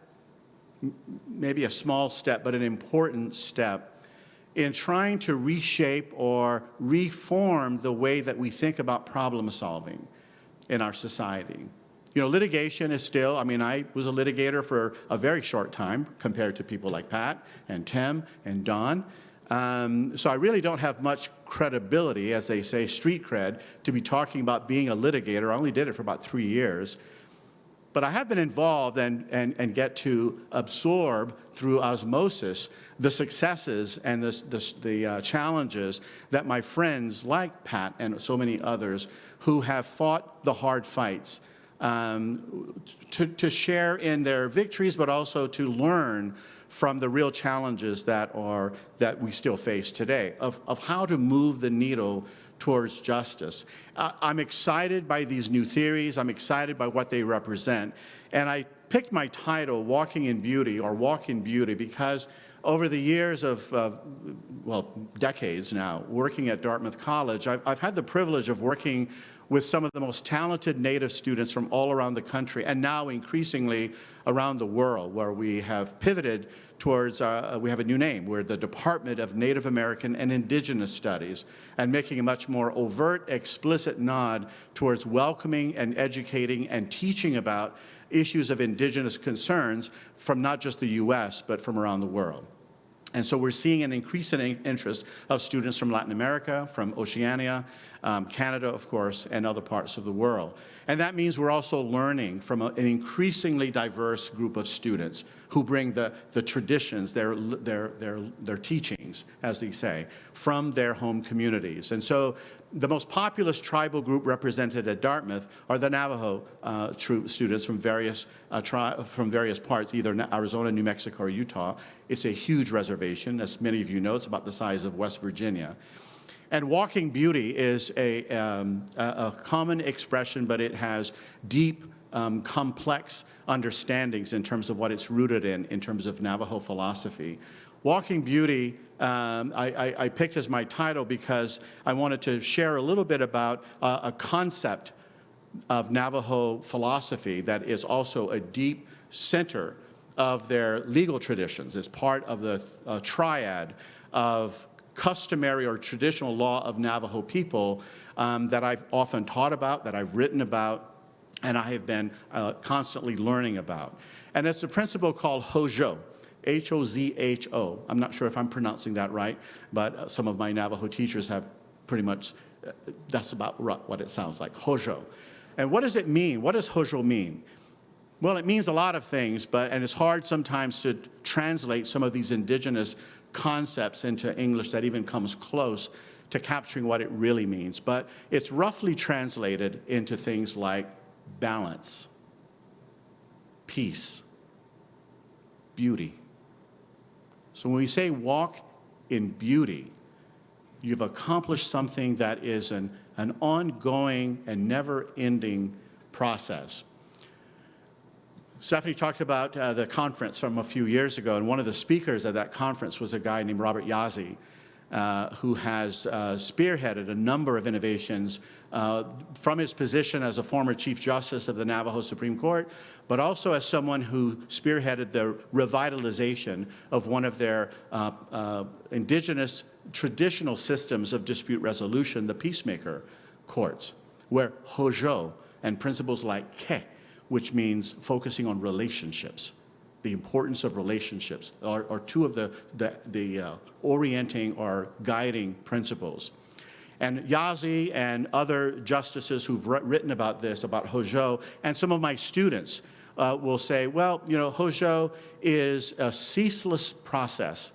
maybe a small step, but an important step in trying to reshape or reform the way that we think about problem solving in our society. Litigation is still, I was a litigator for a very short time compared to people like Pat and Tim and Don. So I really don't have much credibility, as they say, street cred, to be talking about being a litigator. I only did it for about 3 years. But I have been involved and get to absorb through osmosis the successes and the challenges that my friends like Pat and so many others who have fought the hard fights to share in their victories, but also to learn from the real challenges that we still face today of how to move the needle towards justice. I'm excited by these new theories. I'm excited by what they represent. And I picked my title, Walking in Beauty, or Walk in Beauty, because over the years of decades now, working at Dartmouth College, I've had the privilege of working with some of the most talented Native students from all around the country, and now increasingly around the world, where we have pivoted towards, we have a new name. We're the Department of Native American and Indigenous Studies, and making a much more overt, explicit nod towards welcoming and educating and teaching about issues of Indigenous concerns from not just the US, but from around the world. And so we're seeing an increase in interest of students from Latin America, from Oceania, Canada, of course, and other parts of the world. And that means we're also learning from an increasingly diverse group of students who bring the traditions, their teachings, as they say, from their home communities. And so the most populous tribal group represented at Dartmouth are the Navajo troop students from various parts, either Arizona, New Mexico, or Utah. It's a huge reservation. As many of you know, it's about the size of West Virginia. And walking beauty is a common expression, but it has deep, complex understandings in terms of what it's rooted in terms of Navajo philosophy. Walking Beauty, I picked as my title because I wanted to share a little bit about a concept of Navajo philosophy that is also a deep center of their legal traditions. It's part of the triad of customary or traditional law of Navajo people that I've often taught about, that I've written about, and I have been constantly learning about. And it's a principle called Hozho. H-O-Z-H-O. I'm not sure if I'm pronouncing that right, but some of my Navajo teachers have pretty much, that's about what it sounds like, Hozho. And what does it mean? What does Hozho mean? Well, it means a lot of things, and it's hard sometimes to translate some of these indigenous concepts into English that even comes close to capturing what it really means. But it's roughly translated into things like balance, peace, beauty. So when we say walk in beauty, you've accomplished something that is an ongoing and never-ending process. Stephanie talked about the conference from a few years ago, and one of the speakers at that conference was a guy named Robert Yazzie, who has spearheaded a number of innovations from his position as a former Chief Justice of the Navajo Supreme Court, but also as someone who spearheaded the revitalization of one of their indigenous traditional systems of dispute resolution, the peacemaker courts, where Hozho and principles like Ke, which means focusing on relationships, the importance of relationships, are two of the orienting or guiding principles. And Yazzie and other justices who've written about this, about Hozho, and some of my students will say, well, you know, Hozho is a ceaseless process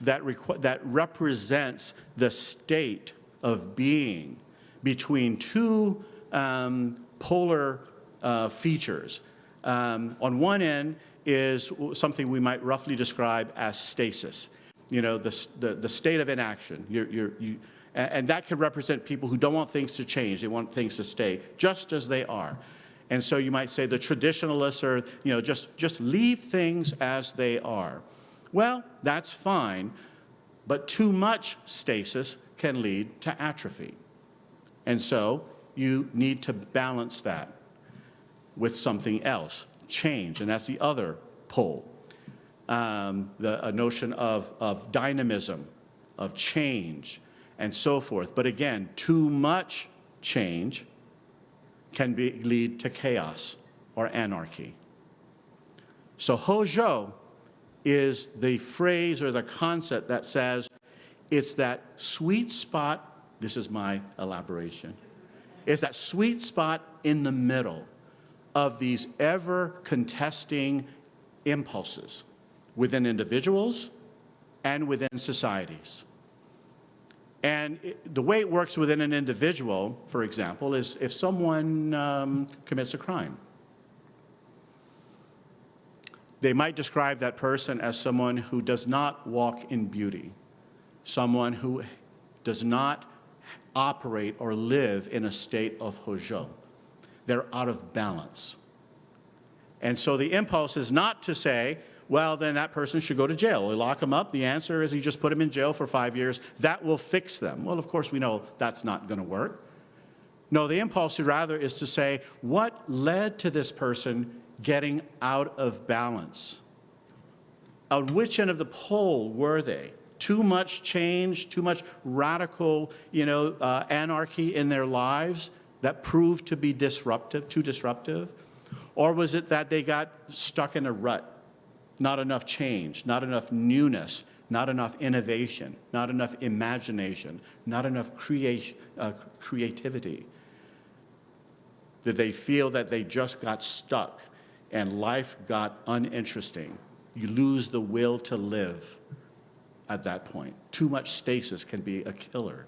that represents the state of being between two polar features. On one end is something we might roughly describe as stasis, you know, the state of inaction. And that can represent people who don't want things to change. They want things to stay just as they are. And so you might say the traditionalists are, you know, just leave things as they are. Well, that's fine, but too much stasis can lead to atrophy. And so you need to balance that with something else, change, and that's the other pole. A notion of dynamism, of change, and so forth. But again, too much change can lead to chaos or anarchy. So Hozho is the phrase or the concept that says it's that sweet spot, this is my elaboration, it's that sweet spot in the middle of these ever-contesting impulses within individuals and within societies. And the way it works within an individual, for example, is if someone commits a crime. They might describe that person as someone who does not walk in beauty, someone who does not operate or live in a state of Hozho. They're out of balance. And so the impulse is not to say, well, then that person should go to jail. We lock them up. The answer is you just put them in jail for 5 years. That will fix them. Well, of course, we know that's not going to work. No, the impulse rather is to say, what led to this person getting out of balance? On which end of the pole were they? Too much change, too much radical, anarchy in their lives that proved to be disruptive, too disruptive? Or was it that they got stuck in a rut? Not enough change, not enough newness, not enough innovation, not enough imagination, not enough creativity? Did they feel that they just got stuck and life got uninteresting. You lose the will to live at that point. Too much stasis can be a killer.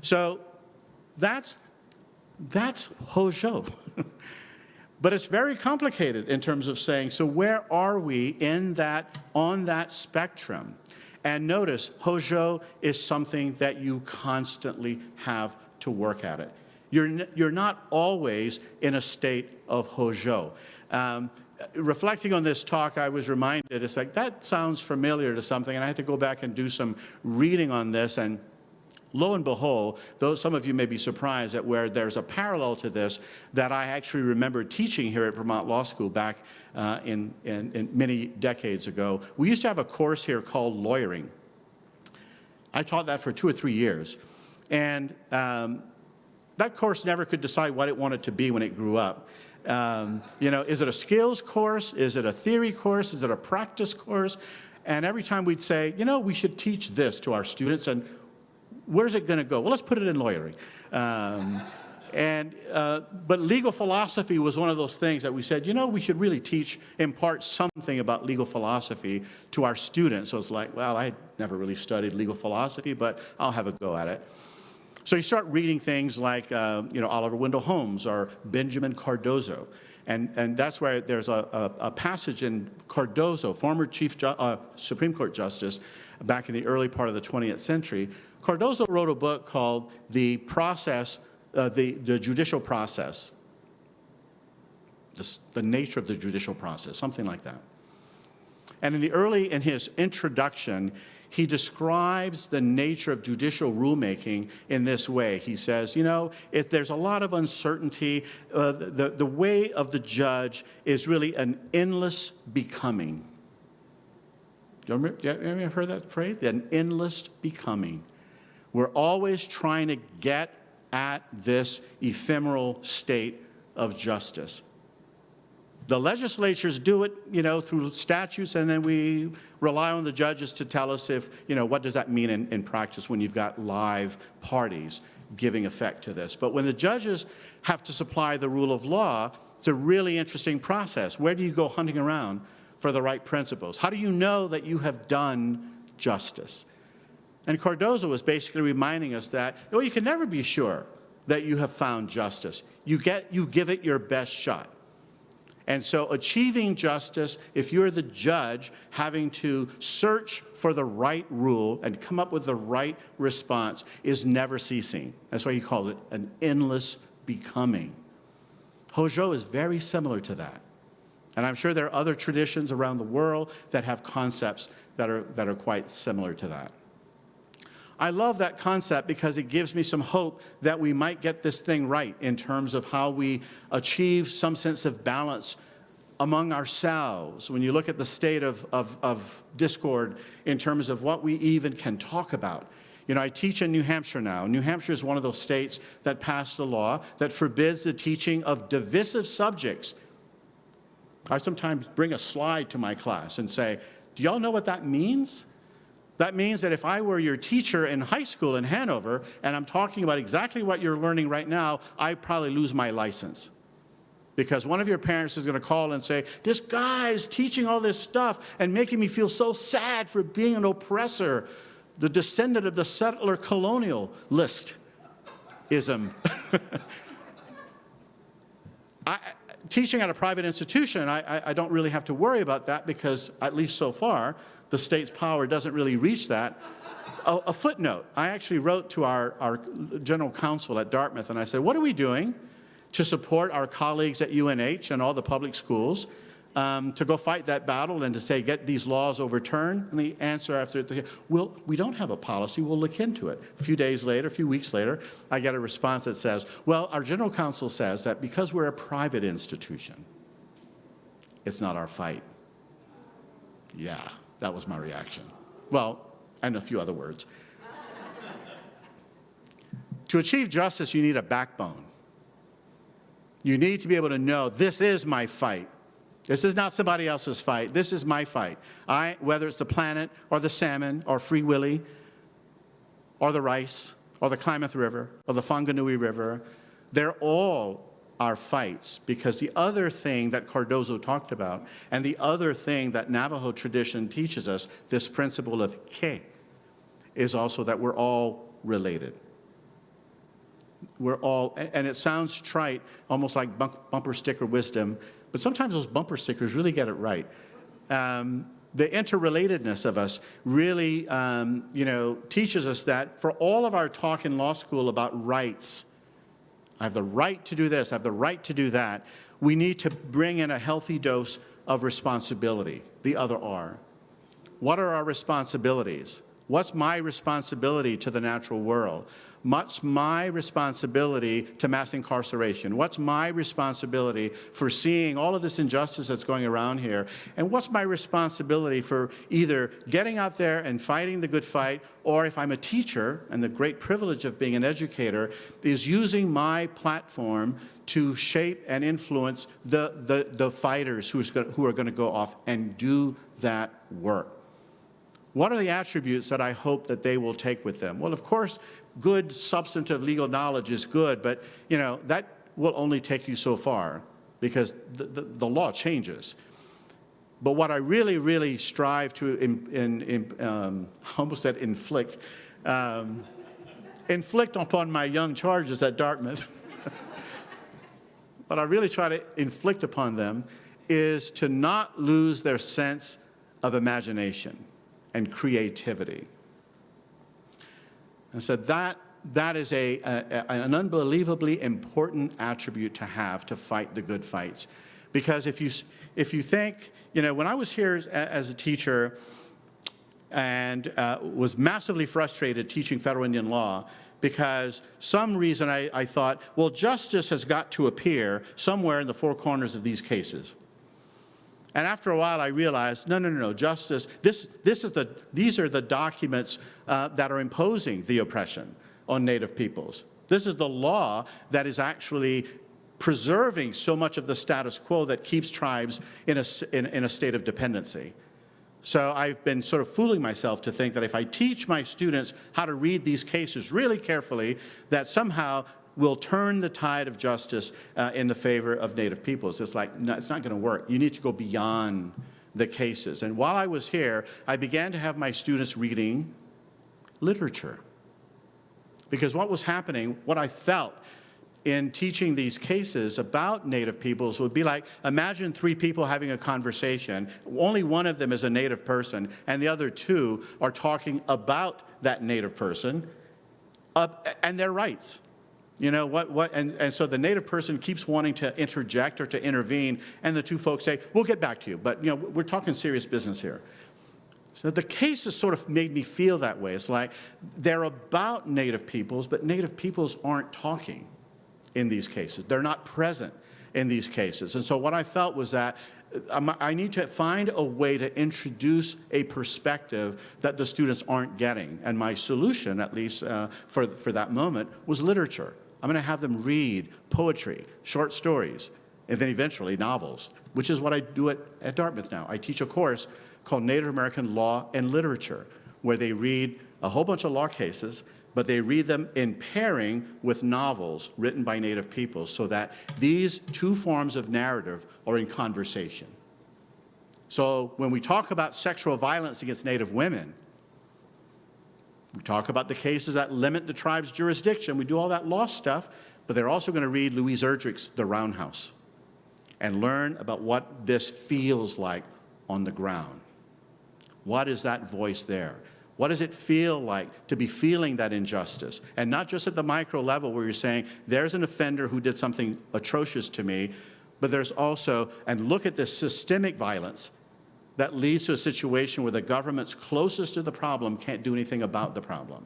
So that's Hozhou. But it's very complicated in terms of saying, so where are we on that spectrum? And notice, Hozhou is something that you constantly have to work at it. You're not always in a state of Hozhou. Reflecting on this talk, I was reminded, it's like, that sounds familiar to something, and I had to go back and do some reading on this, and lo and behold, though some of you may be surprised at where there's a parallel to this that I actually remember teaching here at Vermont Law School back in many decades ago. We used to have a course here called lawyering. I taught that for 2 or 3 years. And that course never could decide what it wanted to be when it grew up. You know, is it a skills course? Is it a theory course? Is it a practice course? And every time we'd say, you know, we should teach this to our students, and where's it going to go? Well, let's put it in lawyering. But legal philosophy was one of those things that we said, you know, we should really impart something about legal philosophy to our students. So it's like, well, I never really studied legal philosophy, but I'll have a go at it. So you start reading things like, you know, Oliver Wendell Holmes or Benjamin Cardozo. And that's where there's a passage in Cardozo, former Supreme Court Justice, back in the early part of the 20th century. Cardozo wrote a book called The Judicial Process, the nature of the judicial process, something like that. And in his introduction, he describes the nature of judicial rulemaking in this way. He says, you know, if there's a lot of uncertainty, the way of the judge is really an endless becoming. You ever heard that phrase? An endless becoming. We're always trying to get at this ephemeral state of justice. The legislatures do it, you know, through statutes, and then we rely on the judges to tell us if, you know, what does that mean in practice when you've got live parties giving effect to this. But when the judges have to supply the rule of law, it's a really interesting process. Where do you go hunting around for the right principles? How do you know that you have done justice? And Cardozo was basically reminding us that, well, you can never be sure that you have found justice. You give it your best shot. And so achieving justice, if you're the judge, having to search for the right rule and come up with the right response is never ceasing. That's why he calls it an endless becoming. Hozhou is very similar to that. And I'm sure there are other traditions around the world that have concepts that are quite similar to that. I love that concept because it gives me some hope that we might get this thing right in terms of how we achieve some sense of balance among ourselves. When you look at the state of discord in terms of what we even can talk about. You know, I teach in New Hampshire now. New Hampshire is one of those states that passed a law that forbids the teaching of divisive subjects. I sometimes bring a slide to my class and say, do y'all know what that means? That means that if I were your teacher in high school in Hanover, and I'm talking about exactly what you're learning right now, I'd probably lose my license. Because one of your parents is going to call and say, this guy's teaching all this stuff and making me feel so sad for being an oppressor, the descendant of the settler colonialism. Teaching at a private institution, I don't really have to worry about that because, at least so far, the state's power doesn't really reach that. A footnote. I actually wrote to our general counsel at Dartmouth, and I said, what are we doing to support our colleagues at UNH and all the public schools to go fight that battle and to say, get these laws overturned? And the answer after, well, we don't have a policy. We'll look into it. A few days later, a few weeks later, I get a response that says, well, our general counsel says that because we're a private institution, it's not our fight. Yeah. That was my reaction. Well, and a few other words. To achieve justice, you need a backbone. You need to be able to know, this is my fight. This is not somebody else's fight. This is my fight. Whether it's the planet or the salmon or Free Willy or the rice or the Klamath River or the Whanganui River, they're all our fights, because the other thing that Cardozo talked about, and the other thing that Navajo tradition teaches us, this principle of ke, is also that we're all related. We're all, and it sounds trite, almost like bumper sticker wisdom, but sometimes those bumper stickers really get it right. The interrelatedness of us really, teaches us that for all of our talk in law school about rights, I have the right to do this, I have the right to do that, we need to bring in a healthy dose of responsibility, the other R. What are our responsibilities? What's my responsibility to the natural world? What's my responsibility to mass incarceration? What's my responsibility for seeing all of this injustice that's going around here? And what's my responsibility for either getting out there and fighting the good fight, or if I'm a teacher, and the great privilege of being an educator, is using my platform to shape and influence the fighters who are going to go off and do that work. What are the attributes that I hope that they will take with them? Well, of course, good substantive legal knowledge is good, but that will only take you so far because the law changes. But what I really, really strive to almost said inflict, inflict upon my young charges at Dartmouth, what I really try to inflict upon them is to not lose their sense of imagination and creativity. And so that is an unbelievably important attribute to have to fight the good fights. Because if you think, when I was here as a teacher and was massively frustrated teaching federal Indian law, because some reason I thought, well, justice has got to appear somewhere in the four corners of these cases. And after a while, I realized, no, justice, these are the documents that are imposing the oppression on Native peoples. This is the law that is actually preserving so much of the status quo that keeps tribes in a state of dependency. So I've been sort of fooling myself to think that if I teach my students how to read these cases really carefully, that somehow will turn the tide of justice in the favor of Native peoples. It's like, no, it's not going to work. You need to go beyond the cases. And while I was here, I began to have my students reading literature. Because what was happening, what I felt in teaching these cases about Native peoples would be like, imagine three people having a conversation. Only one of them is a Native person, and the other two are talking about that Native person and their rights. And so the Native person keeps wanting to interject or to intervene, and the two folks say, we'll get back to you, but we're talking serious business here. So the cases sort of made me feel that way. It's like they're about Native peoples, but Native peoples aren't talking in these cases. They're not present in these cases. And so what I felt was that I need to find a way to introduce a perspective that the students aren't getting. And my solution, at least for that moment, was literature. I'm going to have them read poetry, short stories, and then eventually novels, which is what I do at Dartmouth now. I teach a course called Native American Law and Literature, where they read a whole bunch of law cases, but they read them in pairing with novels written by Native peoples so that these two forms of narrative are in conversation. So when we talk about sexual violence against Native women, we talk about the cases that limit the tribe's jurisdiction. We do all that law stuff, but they're also going to read Louise Erdrich's The Roundhouse and learn about what this feels like on the ground. What is that voice there? What does it feel like to be feeling that injustice? And not just at the micro level where you're saying, there's an offender who did something atrocious to me, but there's also, and look at this systemic violence that leads to a situation where the governments closest to the problem can't do anything about the problem.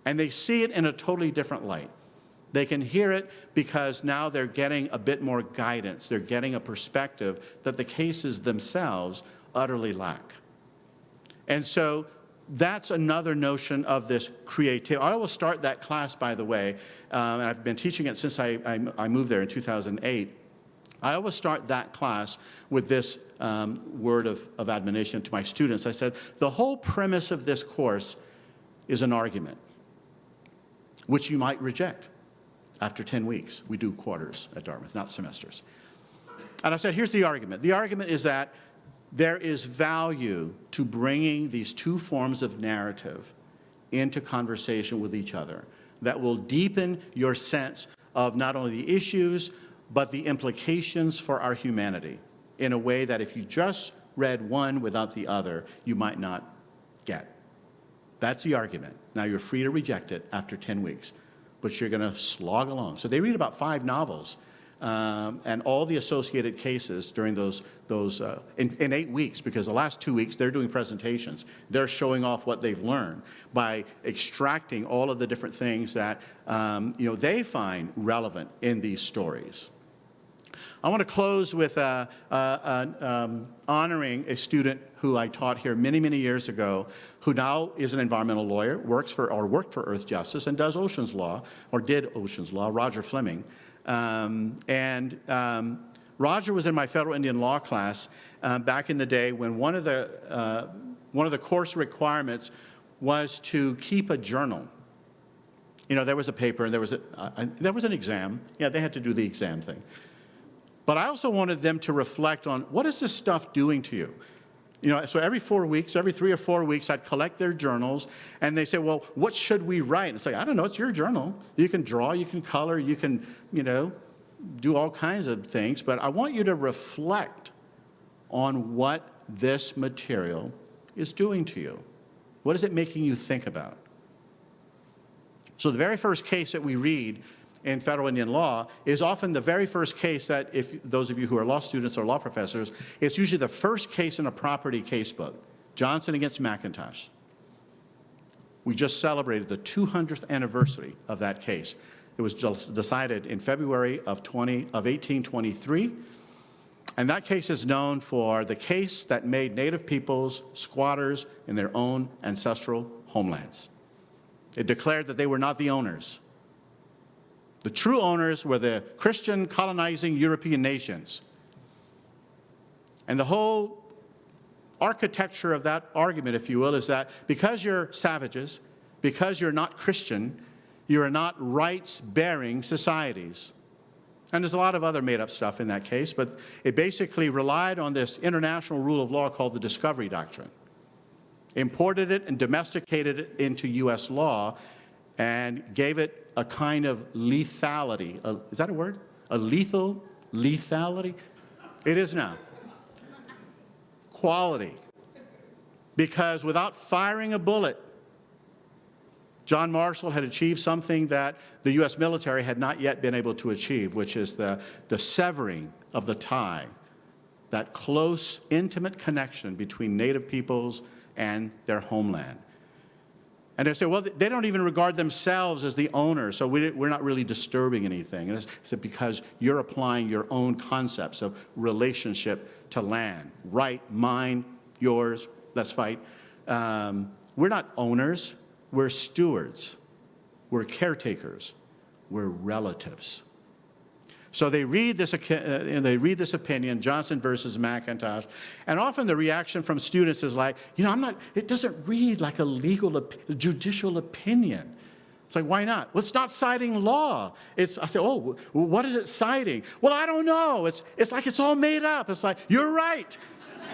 And they see it in a totally different light. They can hear it because now they're getting a bit more guidance. They're getting a perspective that the cases themselves utterly lack. And so that's another notion of this creativity. I will start that class, by the way, and I've been teaching it since I moved there in 2008. I always start that class with this word of admonition to my students. I said, the whole premise of this course is an argument, which you might reject. after 10 weeks. We do quarters at Dartmouth, not semesters. And I said, here's the argument. The argument is that there is value to bringing these two forms of narrative into conversation with each other that will deepen your sense of not only the issues, but the implications for our humanity in a way that if you just read one without the other, you might not get. That's the argument. Now, you're free to reject it after 10 weeks, but you're going to slog along. So they read about 5 novels and all the associated cases during those in 8 weeks, because the last 2 weeks they're doing presentations. They're showing off what they've learned by extracting all of the different things that they find relevant in these stories. I want to close with honoring a student who I taught here many, many years ago, who now is an environmental lawyer, worked for Earth Justice, and does oceans law, or did oceans law, Roger Fleming. Roger was in my federal Indian law class back in the day when one of the course requirements was to keep a journal. You know, there was a paper and there was an exam. Yeah, they had to do the exam thing. But I also wanted them to reflect on, what is this stuff doing to you? You know, so every 4 weeks, every 3 or 4 weeks, I'd collect their journals, and they say, well, what should we write? And it's like, I don't know, it's your journal. You can draw, you can color, you can, do all kinds of things, but I want you to reflect on what this material is doing to you. What is it making you think about? So the very first case that we read in federal Indian law is often the very first case that, if those of you who are law students or law professors, it's usually the first case in a property case book, Johnson against McIntosh. We just celebrated the 200th anniversary of that case. It was just decided in February of 1823, and that case is known for the case that made Native peoples squatters in their own ancestral homelands. It declared that they were not the owners. The true owners were the Christian colonizing European nations. And the whole architecture of that argument, if you will, is that because you're savages, because you're not Christian, you are not rights-bearing societies. And there's a lot of other made-up stuff in that case, but it basically relied on this international rule of law called the Discovery Doctrine, imported it and domesticated it into U.S. law, and gave it a kind of lethality. Is that a word? A lethal lethality? It is now. Quality. Because without firing a bullet, John Marshall had achieved something that the U.S. military had not yet been able to achieve, which is the severing of the tie, that close, intimate connection between Native peoples and their homeland. And they say, well, they don't even regard themselves as the owner, so we're not really disturbing anything. And it's because you're applying your own concepts of relationship to land. Right, mine, yours, let's fight. We're not owners. We're stewards. We're caretakers. We're relatives. So they read this opinion, Johnson versus McIntosh, and often the reaction from students is like, it doesn't read like a judicial opinion. It's like, why not? Well, it's not citing law. I say, oh, what is it citing? Well, I don't know. It's like it's all made up. It's like, you're right.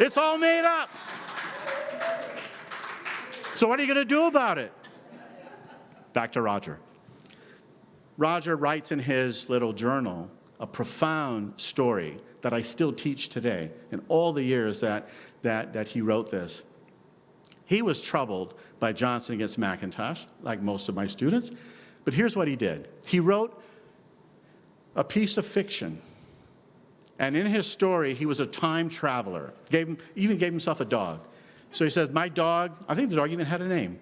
It's all made up. So what are you going to do about it? Back to Roger. Roger writes in his little journal a profound story that I still teach today in all the years that he wrote this. He was troubled by Johnson against McIntosh, like most of my students, but here's what he did. He wrote a piece of fiction, and in his story, he was a time traveler, even gave himself a dog. So he says, my dog, I think the dog even had a name.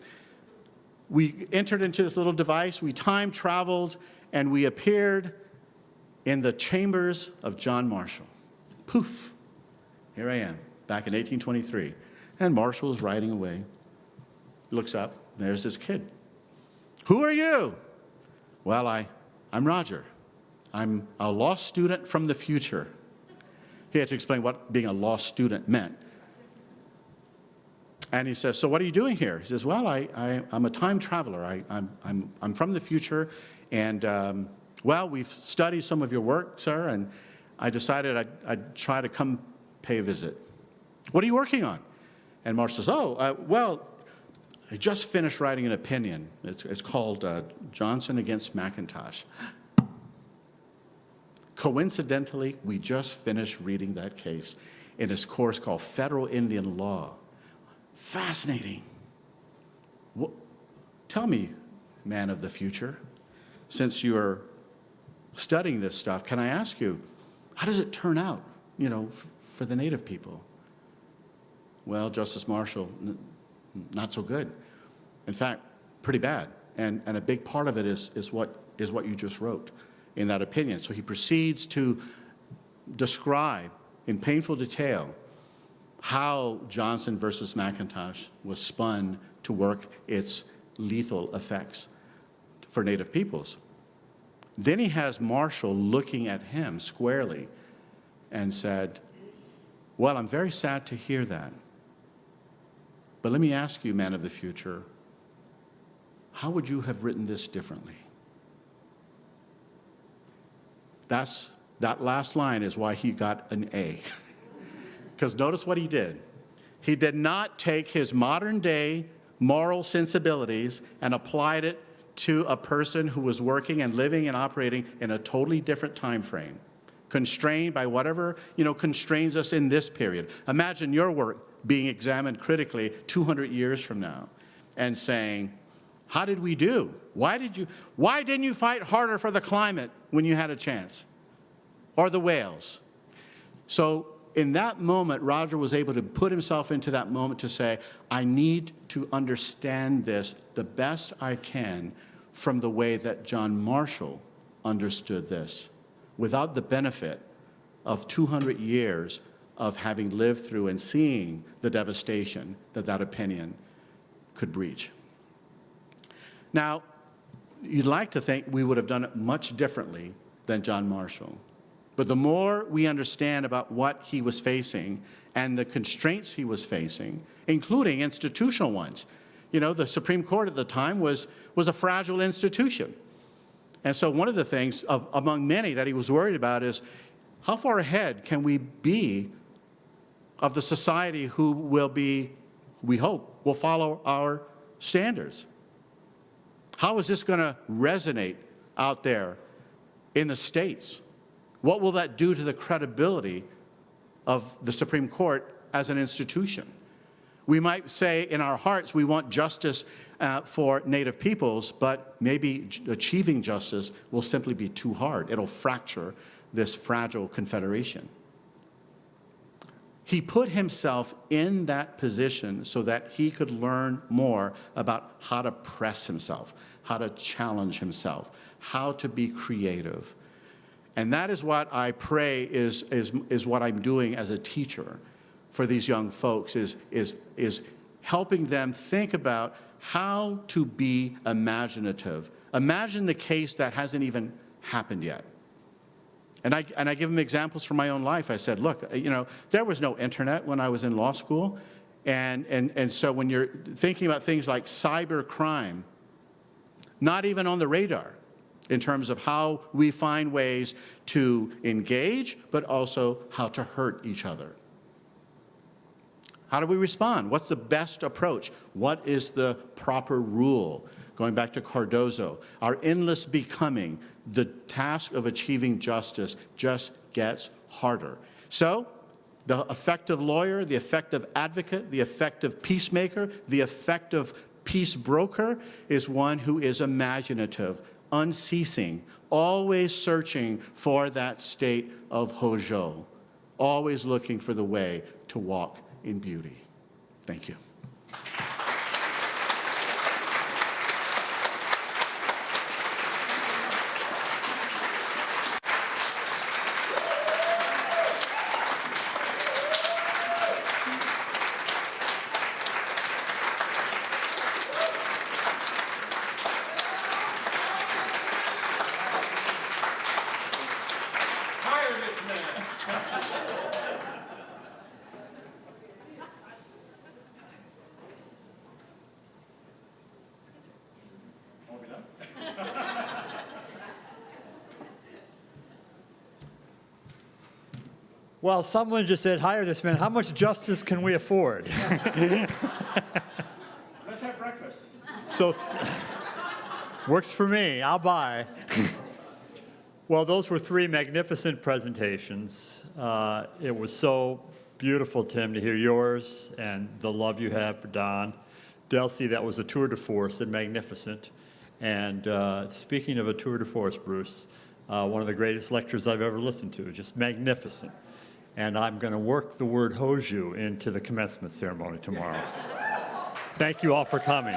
We entered into this little device, we time traveled, and we appeared in the chambers of John Marshall. Poof, here I am, back in 1823. And Marshall is riding away. Looks up, there's this kid. Who are you? Well, I'm Roger. I'm a law student from the future. He had to explain what being a law student meant. And he says, so what are you doing here? He says, well, I'm a time traveler. I'm from the future, and Well, we've studied some of your work, sir, and I decided I'd try to come pay a visit. What are you working on? And Marshall says, well, I just finished writing an opinion. It's called Johnson against McIntosh. Coincidentally, we just finished reading that case in this course called Federal Indian Law. Fascinating. Tell me, man of the future, since you're studying this stuff, can I ask you, how does it turn out, for the Native people? Well, Justice Marshall, not so good. In fact, pretty bad. And a big part of it is what you just wrote in that opinion. So he proceeds to describe in painful detail how Johnson versus McIntosh was spun to work its lethal effects for Native peoples. Then he has Marshall looking at him squarely and said, well, I'm very sad to hear that. But let me ask you, man of the future, how would you have written this differently? That last line is why he got an A. Because notice what he did. He did not take his modern day moral sensibilities and applied it to a person who was working and living and operating in a totally different time frame, constrained by whatever, constrains us in this period. Imagine your work being examined critically 200 years from now and saying, how did we do? Why didn't you fight harder for the climate when you had a chance? Or the whales? So in that moment, Roger was able to put himself into that moment to say, I need to understand this the best I can from the way that John Marshall understood this, without the benefit of 200 years of having lived through and seeing the devastation that opinion could breach. Now, you'd like to think we would have done it much differently than John Marshall. But the more we understand about what he was facing and the constraints he was facing, including institutional ones. The Supreme Court at the time was a fragile institution. And so one of the things, among many, that he was worried about is, how far ahead can we be of the society who will be, we hope, will follow our standards? How is this going to resonate out there in the states? What will that do to the credibility of the Supreme Court as an institution? We might say in our hearts we want justice for Native peoples, but maybe achieving justice will simply be too hard. It'll fracture this fragile confederation. He put himself in that position so that he could learn more about how to press himself, how to challenge himself, how to be creative. And that is what I pray is what I'm doing as a teacher for these young folks, is helping them think about how to be imaginative. Imagine the case that hasn't even happened yet. And I give them examples from my own life. I said, look, there was no internet when I was in law school. And so when you're thinking about things like cyber crime, not even on the radar in terms of how we find ways to engage, but also how to hurt each other. How do we respond? What's the best approach? What is the proper rule? Going back to Cardozo, our endless becoming, the task of achieving justice just gets harder. So, the effective lawyer, the effective advocate, the effective peacemaker, the effective peace broker is one who is imaginative, unceasing, always searching for that state of Hozhou, always looking for the way to walk in beauty. Thank you. Well, someone just said, hire this man. How much justice can we afford? Let's have breakfast. So, works for me. I'll buy. Well, those were three magnificent presentations. It was so beautiful, Tim, to hear yours and the love you have for Don. Delcy, that was a tour de force and magnificent. And speaking of a tour de force, Bruce, one of the greatest lectures I've ever listened to, just magnificent. And I'm going to work the word hoju into the commencement ceremony tomorrow. Thank you all for coming.